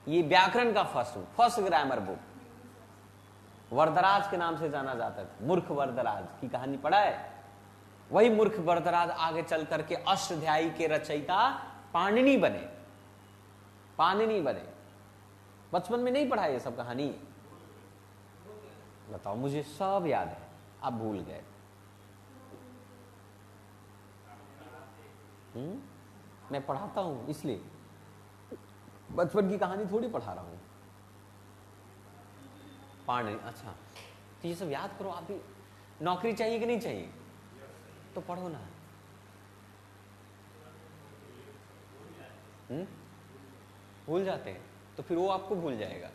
ये व्याकरण का फर्स्ट ग्रामर बुक, वरदराज के नाम से जाना जाता था। मूर्ख वरदराज की कहानी पढ़ा है? वही मूर्ख वरदराज आगे चल करके अष्टाध्यायी के रचयिता पाणिनि बने। पाणिनि बने। बचपन में नहीं पढ़ा ये सब कहानी? बताओ, मुझे सब याद है, आप भूल गए। मैं पढ़ाता हूं इसलिए, बचपन की कहानी थोड़ी पढ़ा रहा हूं। पाणिनि, अच्छा, तो ये सब याद करो। आप भी नौकरी चाहिए कि नहीं चाहिए? तो पढ़ो ना। भूल जाते हैं तो फिर वो आपको भूल जाएगा।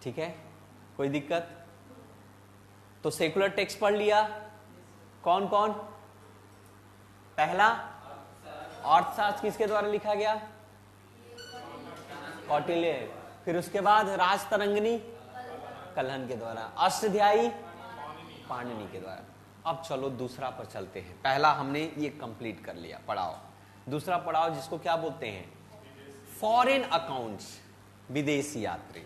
ठीक है, कोई दिक्कत? तो सेकुलर टेक्स्ट पढ़ लिया। कौन कौन? पहला अर्थशास्त्र किसके द्वारा लिखा गया? कौटिल्य। फिर उसके बाद राजतरंगिणी कल्हण के द्वारा। अष्टाध्यायी पाणिनि के द्वारा। अब चलो दूसरा पर चलते हैं। पहला हमने ये कंप्लीट कर लिया पढ़ाओ। दूसरा पढ़ाओ जिसको क्या बोलते हैं? फॉरेन अकाउंट्स, विदेशी यात्री।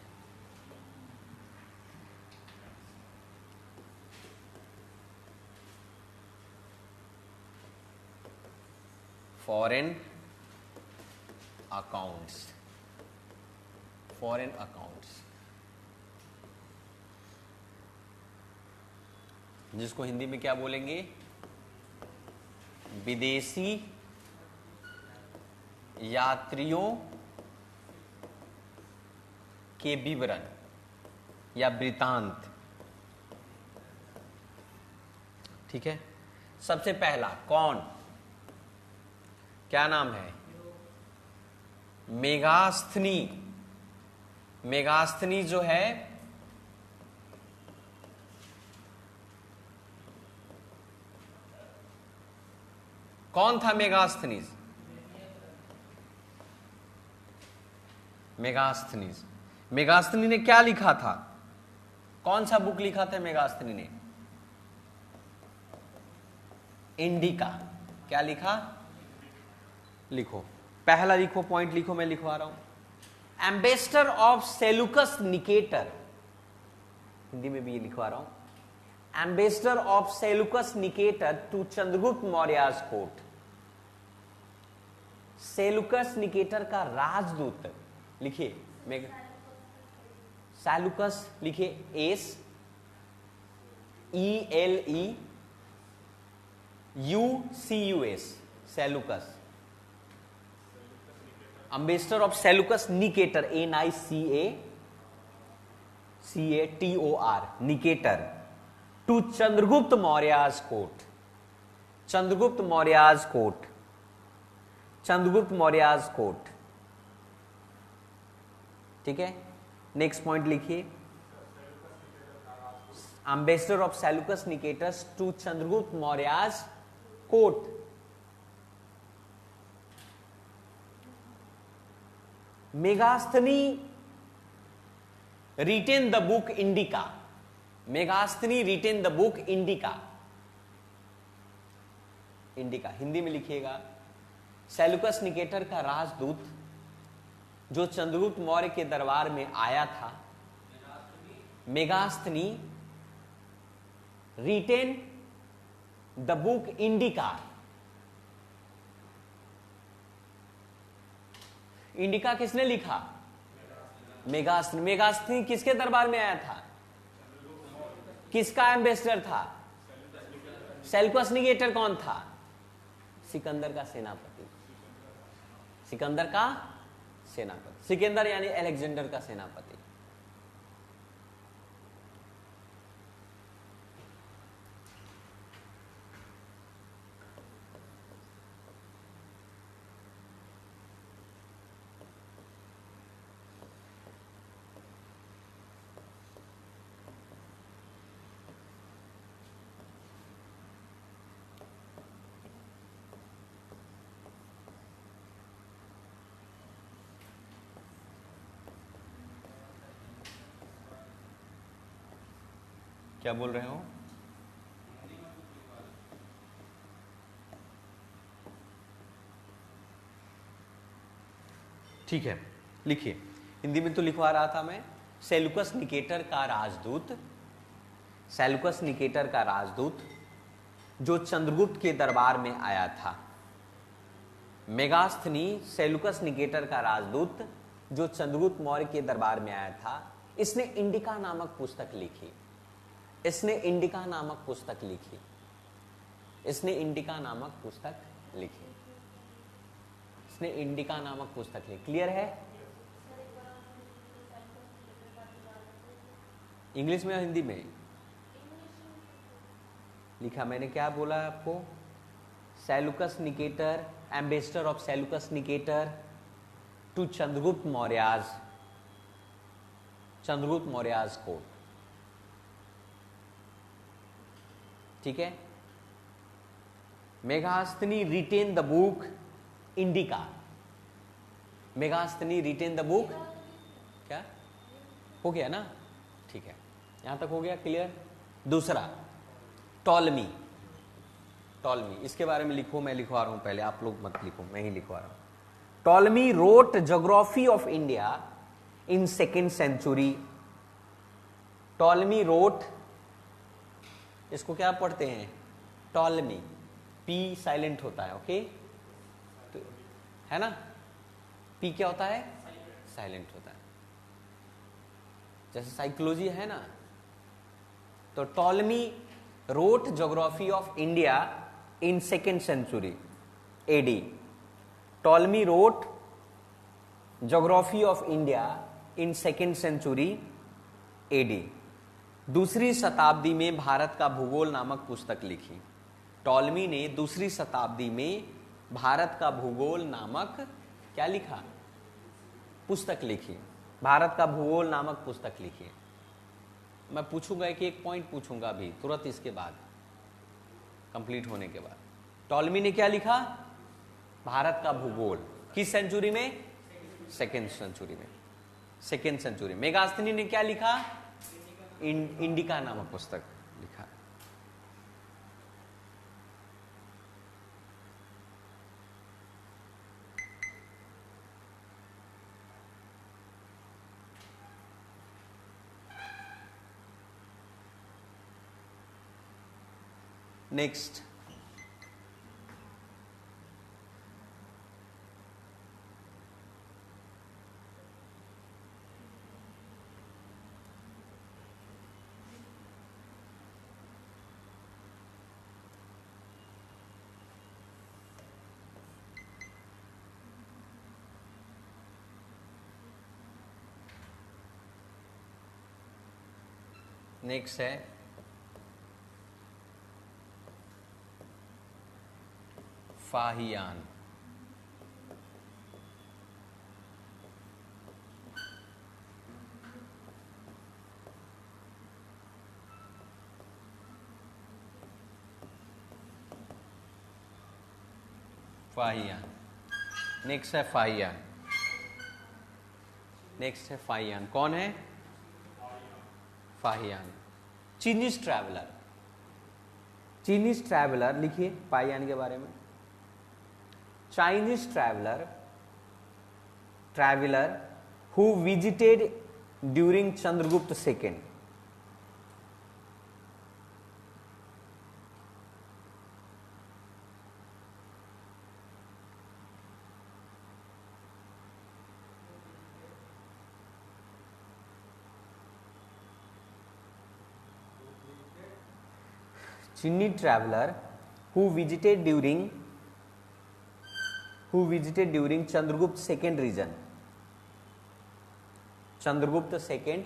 फॉरेन अकाउंट्स, फॉरेन अकाउंट्स, जिसको हिंदी में क्या बोलेंगे? विदेशी यात्रियों के विवरण या वृतांत। ठीक है, सबसे पहला कौन? क्या नाम है? मेगास्थनी। मेगास्थनी जो है कौन था? मेगास्थनीज। मेगास्थनीज, मेगास्थनी ने क्या लिखा था? कौन सा बुक लिखा था मेगास्थनी ने? इंडिका। क्या लिखा? लिखो, पहला लिखो, पॉइंट लिखो, मैं लिखवा रहा हूं। Ambassador of Seleucus Nicator, Hindi में भी ये लिखवा रहा हूं। Ambassador of Seleucus Nicator to Chandragupta Maurya's court. Seleucus Nicator का राजदूत। लिखिए, सेलुकस लिखिए, S ELEUCUS, Seleucus. Ambassador of Seleucus Nicator, NICACATOR, Nicator, to Chandragupta Maurya's court. Chandragupta Maurya's court, Chandragupta Maurya's court. ठीक है, नेक्स्ट पॉइंट लिखिए। Ambassador of Seleucus Nicator to Chandragupta Maurya's court. Megasthenes written the book Indica. Megasthenes written the book Indica. Indica Hindi में लिखिएगा। सेलुकस निकेटर का राजदूत जो चंद्रगुप्त मौर्य के दरबार में आया था, Megasthenes written the book Indica. Indica किसने लिखा? मेगास्थनी। मेगास्थनी किसके दरबार में आया था? किसका एम्बेसडर था? सेल्यूकस निकेटर कौन था? सिकंदर का सेनापति। सिकंदर का सेनापति, सिकंदर यानी अलेक्जेंडर का सेनापति। क्या बोल रहे हो? ठीक है, लिखिए। हिंदी में तो लिखवा रहा था मैं। सेल्यूकस निकेटर का राजदूत, सेल्यूकस निकेटर का राजदूत जो चंद्रगुप्त के दरबार में आया था। मेगास्थनी सेल्यूकस निकेटर का राजदूत जो चंद्रगुप्त मौर्य के दरबार में आया था। इसने इंडिका नामक पुस्तक लिखी। इसने इंडिका नामक पुस्तक लिखी। इसने इंडिका नामक पुस्तक लिखी। इसने इंडिका नामक पुस्तक लिखी। क्लियर है? इंग्लिश में या हिंदी में लिखा? मैंने क्या बोला आपको? Seleucus Nicator, ambassador of Seleucus Nicator to Chandragupta Maurya's, Chandragupta Maurya's court. ठीक है। Megasthenes written the book Indica. Megasthenes written the book, क्या हो गया ना? ठीक है, यहां तक हो गया क्लियर। दूसरा टॉलमी। टॉलमी, इसके बारे में लिखो, मैं लिखवा रहा हूं पहले, आप लोग मत लिखो, मैं ही लिखवा रहा हूं। Ptolemy wrote geography of India in second century. Ptolemy wrote, इसको क्या पढ़ते हैं? टॉलमी, पी साइलेंट होता है, ओके, तो है ना? पी क्या होता है? साइलेंट होता है। जैसे साइकोलॉजी है ना, तो Ptolemy wrote geography of India in second century AD. Ptolemy wrote geography of India in second century AD. दूसरी शताब्दी में भारत का भूगोल नामक पुस्तक लिखी। टॉलमी ने दूसरी शताब्दी में भारत का भूगोल नामक क्या लिखा? पुस्तक लिखी। भारत का भूगोल नामक पुस्तक लिखी। मैं पूछूंगा एक पॉइंट पूछूंगा अभी तुरंत इसके बाद, कंप्लीट होने के बाद। टॉलमी ने क्या लिखा? भारत का भूगोल। किस सेंचुरी में? सेकेंड सेंचुरी में। Second century. मेगास्थनी ने क्या लिखा? इंडिका नामक पुस्तक लिखा। नेक्स्ट, नेक्स्ट है फाहियान। फाहियान, नेक्स्ट है फाहियान। नेक्स्ट है फाहियान। कौन है? Fahien. Chinese traveller. Chinese traveller लिखिए फाहियान के बारे में। Chinese traveller, traveller who visited during Chandragupta second. Chinni traveler who visited during Chandragupta second region. Chandragupta second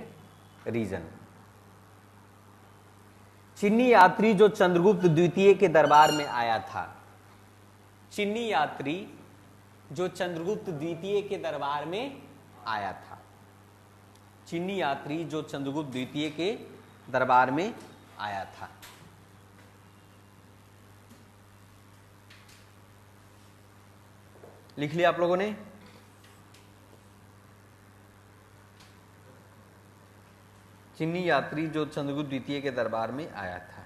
region. चिन्नी यात्री जो चंद्रगुप्त द्वितीय के दरबार में आया था। चिन्नी यात्री जो चंद्रगुप्त द्वितीय के दरबार में आया था। चिन्नी यात्री जो चंद्रगुप्त द्वितीय के दरबार में आया था। लिख लिया आप लोगों ने? चिन्नी यात्री जो चंद्रगुप्त द्वितीय के दरबार में आया था,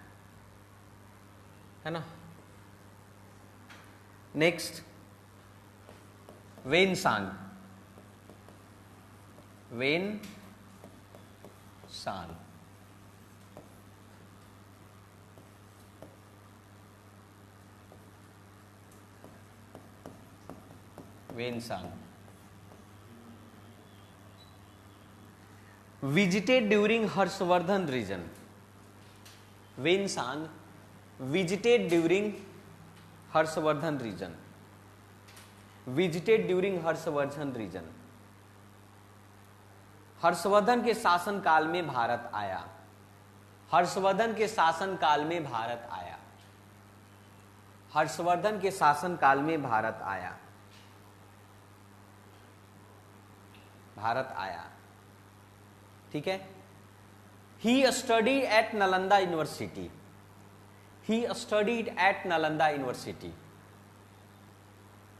है ना। Next, Hiuen Tsang. Hiuen Tsang Hiuen Tsang visited during Harshvardhan region. Hiuen Tsang visited during Harshvardhan region. visited during Harshvardhan region. Harshvardhan के शासन काल में भारत आया। हर्षवर्धन के शासन काल में भारत आया। हर्षवर्धन के शासन काल में भारत आया। भारत आया, ठीक है। He studied at Nalanda University. He studied at Nalanda University.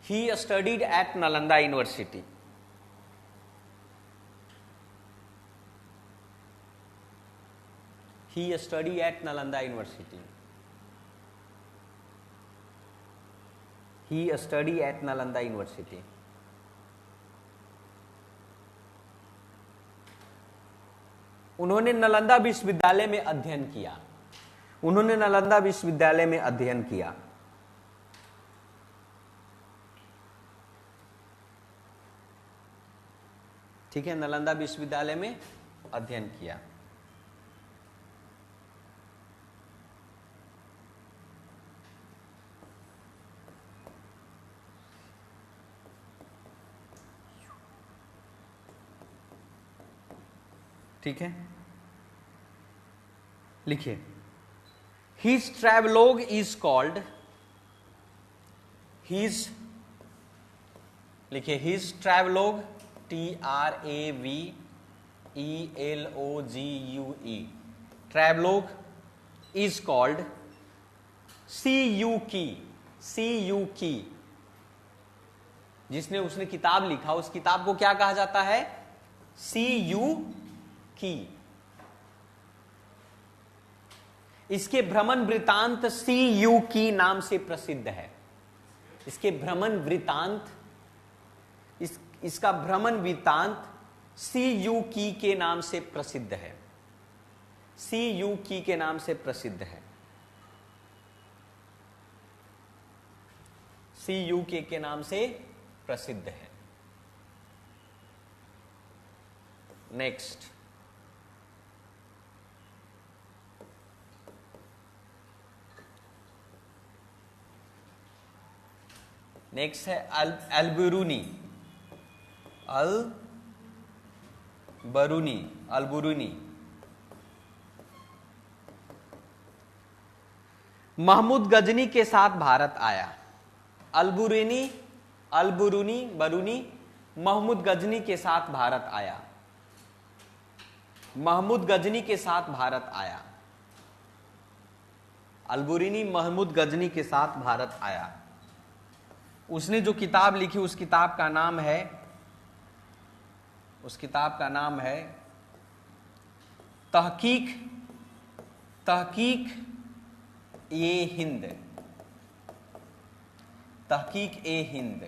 He studied at Nalanda University. He studied at Nalanda University. He studied at Nalanda University. उन्होंने नालंदा विश्वविद्यालय में अध्ययन किया। उन्होंने नालंदा विश्वविद्यालय में अध्ययन किया। ठीक है, नालंदा विश्वविद्यालय में अध्ययन किया। ठीक है, लिखिए। His travelogue is called, his, लिखिए, his travelogue, TRAVELOGUE, travelogue is called CU की। जिसने उसने किताब लिखा, उस किताब को क्या कहा जाता है? CU की। इसके भ्रमण वृतांत CU की नाम से प्रसिद्ध है। इसके भ्रमण वृतांत, इसका भ्रमण वृतांत CU की के नाम से प्रसिद्ध है। CU की के नाम से प्रसिद्ध है। CU के नाम से प्रसिद्ध है। नेक्स्ट, नेक्स्ट है अलबरूनी। अलबरूनी महमूद गजनी के साथ भारत आया। बरूनी महमूद गजनी के साथ भारत आया। महमूद गजनी के साथ भारत आया। अलबरूनी महमूद गजनी के साथ भारत आया। उसने जो किताब लिखी, उस किताब का नाम है तहकीक ए हिंद। तहकीक ए हिंद।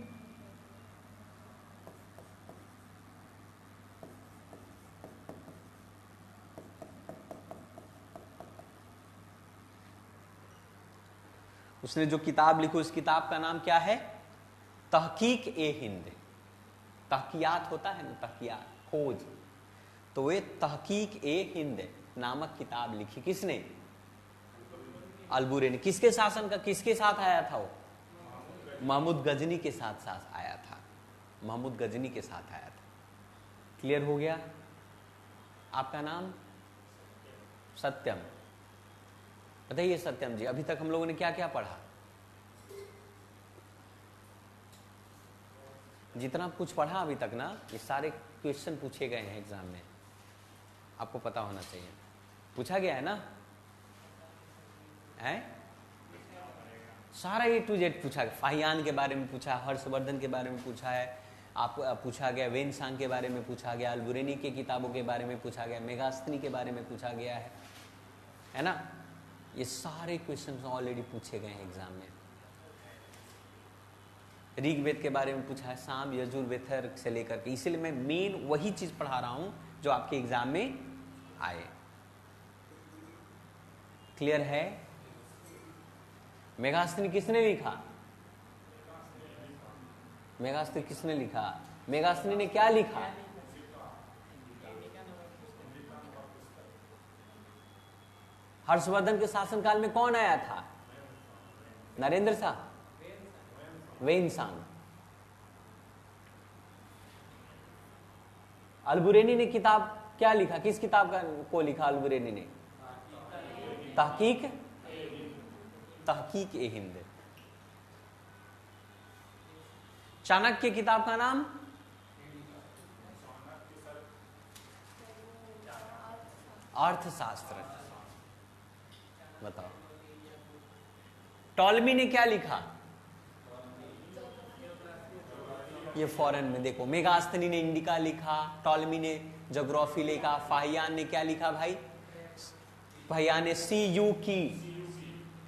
उसने जो किताब लिखी, उस किताब का नाम क्या है? तहकीक ए हिंद। तहकियात होता है ना, तहकियात, खोज, तो वे तहकीक ए हिंद नामक किताब लिखी। किसने? अलबुरेनी किसके शासन का, किसके साथ आया था वो? महमूद गजनी के साथ साथ आया था, महमूद गजनी के साथ आया था। क्लियर हो गया? आपका नाम? सत्यम। बताइए सत्यम जी, अभी तक हम लोगों ने क्या क्या पढ़ा? जितना कुछ पढ़ा अभी तक ना, ये सारे क्वेश्चन पूछे गए हैं एग्जाम में, आपको पता होना चाहिए। पूछा गया है ना? है सारा A to Z पूछा गया। फाहियान के बारे में पूछा, हर्षवर्धन के बारे में पूछा है, आप पूछा गया वेन सांग के बारे में पूछा गया, अलबुरेनी के किताबों के बारे में पूछा गया, मेगास्थनी के बारे में पूछा गया है ना? ये सारे क्वेश्चन ऑलरेडी पूछे गए हैं एग्जाम में। ऋग्वेद के बारे में पूछा है, साम यजुर्वेद से लेकर के, इसलिए मैं मेन वही चीज पढ़ा रहा हूं जो आपके एग्जाम में आए। क्लियर है? मेगास्थनी किसने लिखा? मेगास्थनी किसने लिखा? मेगास्थनी ने क्या लिखा? हर्षवर्धन के शासनकाल में कौन आया था? नरेंद्र शाह, वेनसांग। अलबुरेनी ने किताब क्या लिखा? किस किताब को लिखा अलबुरेनी ने? तहकीक ए हिंद। चाणक्य किताब का नाम? अर्थशास्त्र। बताओ। टॉलमी ने क्या लिखा? ये फॉरेन में देखो, मेगास्थनी ने इंडिका लिखा, टॉलमी ने ज्योग्राफी लिखा, फाहियान ने क्या लिखा भाई? फाहियान ने CU की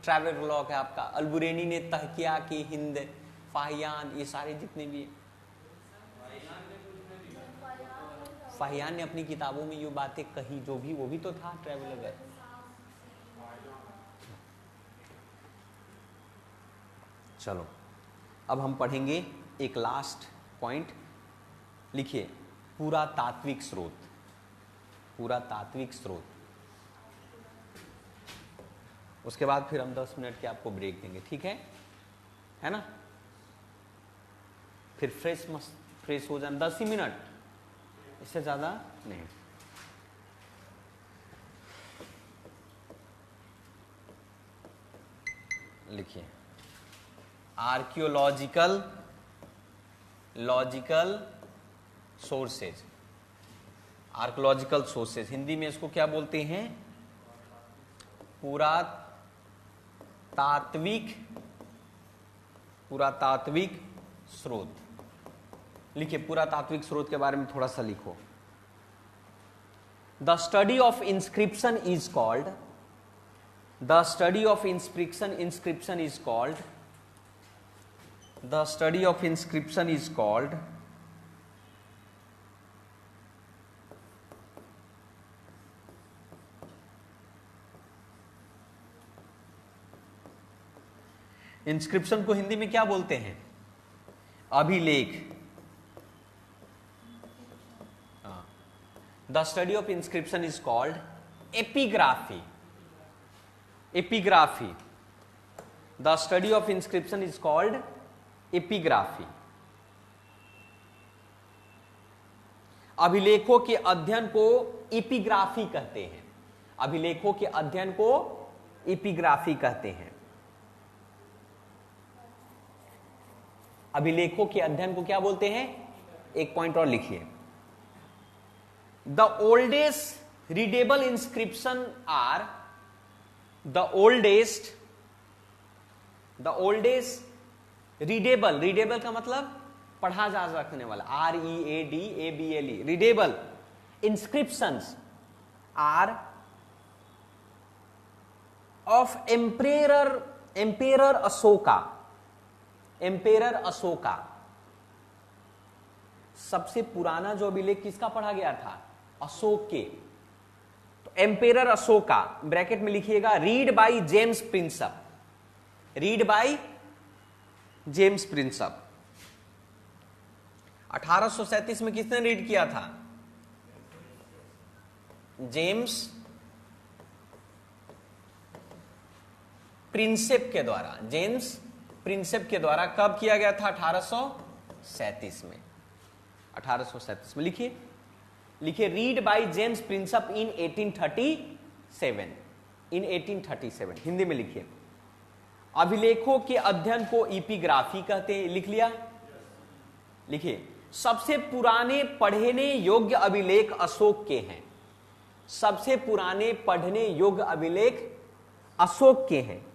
ट्रैवल लॉग है आपका, अलबुरेनी ने तहकिया की हिंद, फाहियान, ये सारे जितने भी फाहियान ने अपनी किताबों में ये बातें कही, जो भी वो भी तो था ट्रैवलर है। चलो अब हम पढ़ेंगे एक लास्ट पॉइंट। लिखिए, पुरातात्विक स्रोत। पुरातात्विक स्रोत। उसके बाद फिर हम 10 मिनट के आपको ब्रेक देंगे, ठीक है ना? फिर फ्रेश हो जाना, 10 ही मिनट, इससे ज्यादा नहीं। लिखिए, archaeological sources. Archaeological sources Hindi में इसको क्या बोलते हैं? पुरातात्विक स्रोत। लिखिए, पुरातात्विक स्रोत के बारे में थोड़ा सा लिखो। The study of inscription is called, the study of inscription is called, the study of inscription is called inscription को हिंदी में क्या बोलते हैं? अभिलेख। The study of inscription is called epigraphy. Epigraphy. The study of inscription is called epigraphy. अभिलेखों के अध्ययन को एपिग्राफी कहते हैं। अभिलेखों के अध्ययन को एपिग्राफी कहते हैं। अभिलेखों के अध्ययन को क्या बोलते हैं? एक पॉइंट और लिखिए। The oldest readable inscription are, the oldest readable. Readable का मतलब पढ़ा जा सकने वाला, READABLE, readable inscriptions are of emperor Ashoka. Emperor Ashoka सबसे पुराना जो अभिलेख किसका पढ़ा गया था? अशोक के। तो एम्पेरर अशोका, ब्रैकेट में लिखिएगा, read by James Prinsep. Read by James Prinsep. 1837 में किसने रीड किया था? प्रिंसेप के द्वारा, जेम्स प्रिंसेप के द्वारा कब किया गया था? 1837 में। 1837 में लिखिए, लिखिए रीड बाय जेम्स प्रिंसेप इन 1837, इन 1837 हिंदी में लिखिए। अभिलेखों के अध्ययन को इपिग्राफी कहते हैं, लिख लिया? लिखिए, सबसे पुराने पढ़ने योग्य अभिलेख अशोक के हैं। सबसे पुराने पढ़ने योग्य अभिलेख अशोक के हैं,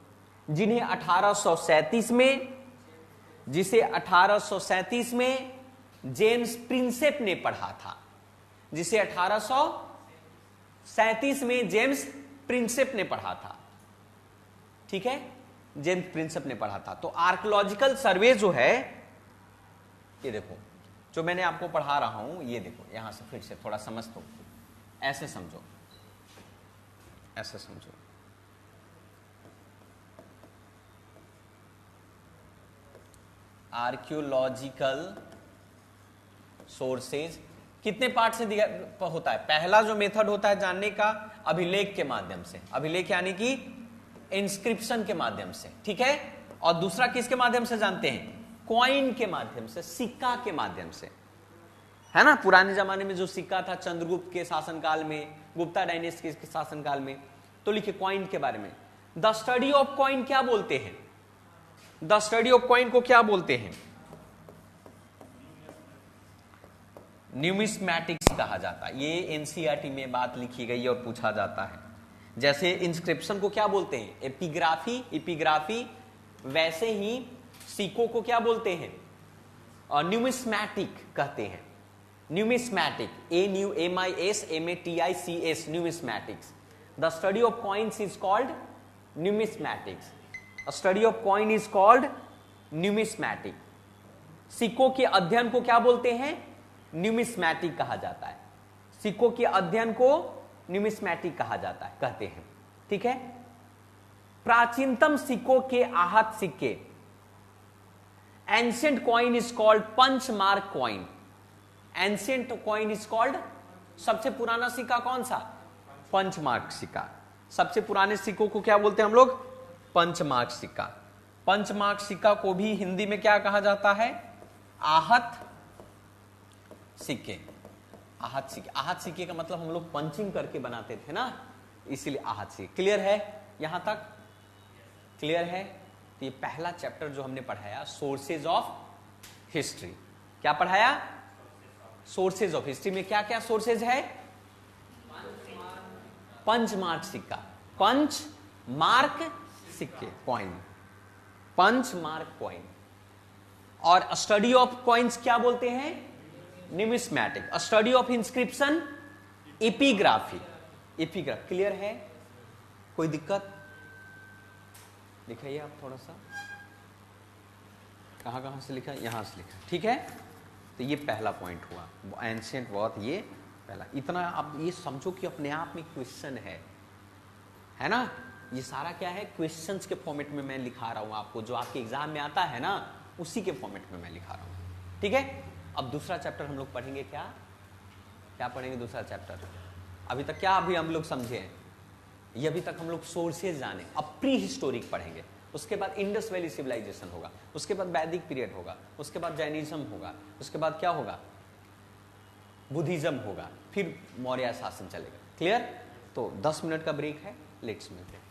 जिन्हें 1837 में, जिसे 1837 में जेम्स प्रिंसेप ने पढ़ा था, जिसे 1837 में जेम्स प्रिंसेप ने पढ़ा था। ठीक है, जेम्स प्रिंसेप ने पढ़ा था। तो आर्कियोलॉजिकल सर्वे जो है, ये देखो जो मैंने आपको पढ़ा रहा हूं, ये देखो यहां से फिर से थोड़ा समझ दो, ऐसे समझो, ऐसे समझो। आर्कियोलॉजिकल सोर्सेज कितने पार्ट से होता है? पहला जो मेथड होता है जानने का, अभिलेख के माध्यम से, अभिलेख यानी कि इंस्क्रिप्शन के माध्यम से, ठीक है। और दूसरा किसके माध्यम से जानते हैं? कॉइन के माध्यम से, सिक्का के माध्यम से, है ना। पुराने जमाने में जो सिक्का था चंद्रगुप्त के शासनकाल में, गुप्ता डायनेस्टी के शासनकाल में। तो लिखिए कॉइन के बारे में, द स्टडी ऑफ कॉइन क्या बोलते हैं? द स्टडी ऑफ कॉइन को क्या बोलते हैं? न्यूमिस्मैटिक्स कहा जाता है। ये एनसीईआरटी में बात लिखी गई है और पूछा जाता है। जैसे इंस्क्रिप्शन को क्या बोलते हैं? Epigraphy, epigraphy. वैसे ही सिक्कों को क्या बोलते हैं? और न्यूमिस्मैटिक कहते हैं। Numismatic, NUMISMATICS, numismatics. The study of coins is called numismatics. Study of coin is called numismatic. सिक्कों के अध्ययन को क्या बोलते हैं? न्यूमिस्मैटिक कहा जाता है। सिक्कों के अध्ययन को न्यूमिस्मैटिक कहा जाता है, कहते हैं, ठीक है। प्राचीनतम सिक्कों के आहत सिक्के, ancient coin is called punch mark coin. Ancient coin is called, सबसे पुराना सिक्का कौन सा? पंच मार्क सिक्का। सबसे पुराने सिक्कों को क्या बोलते हैं हम लोग? पंच मार्क सिक्का। पंच मार्क सिक्का को भी हिंदी में क्या कहा जाता है? आहत सिक्के। आहत सिक्के, आहत सिक्के का मतलब हम लोग पंचिंग करके बनाते थे ना, इसीलिए आहत सिक्के। क्लियर है? यहां तक क्लियर है? तो ये पहला चैप्टर जो हमने पढ़ाया, सोर्सेज ऑफ हिस्ट्री। क्या पढ़ाया? सोर्सेज ऑफ हिस्ट्री में क्या क्या सोर्सेज है? पंच मार्क सिक्का, पंच मार्क सिक्के, कॉइन, पंच मार्क कॉइन। और स्टडी ऑफ कॉइन्स क्या बोलते हैं? Numismatic. Study of inscription, epigraphy. Epigraph clear है? कोई दिक्कत? दिखाइए आप थोड़ा सा, कहां कहां से लिखा? यहां से लिखा, ठीक है। तो ये पहला पॉइंट हुआ, एंशिएंट बहुत, ये पहला। इतना आप ये समझो कि अपने आप में क्वेश्चन है ना। ये सारा क्या है? क्वेश्चंस के फॉर्मेट में मैं लिखा रहा हूं आपको, जो आपके एग्जाम में आता है ना, उसी के फॉर्मेट में मैं लिखा रहा हूं, ठीक है। अब दूसरा चैप्टर हम लोग पढ़ेंगे। क्या क्या पढ़ेंगे दूसरा चैप्टर? अभी तक क्या अभी हम लोग समझे हैं? ये अभी तक हम लोग सोर्सेज जाने। अब प्री हिस्टोरिक पढ़ेंगे, उसके बाद इंडस वैली सिविलाइजेशन होगा, उसके बाद वैदिक पीरियड होगा, उसके बाद जैनिज्म होगा, उसके बाद क्या होगा? बुद्धिज्म होगा, फिर मौर्य शासन चलेगा। क्लियर? तो 10 मिनट का ब्रेक है, लेट्स मिलते हैं।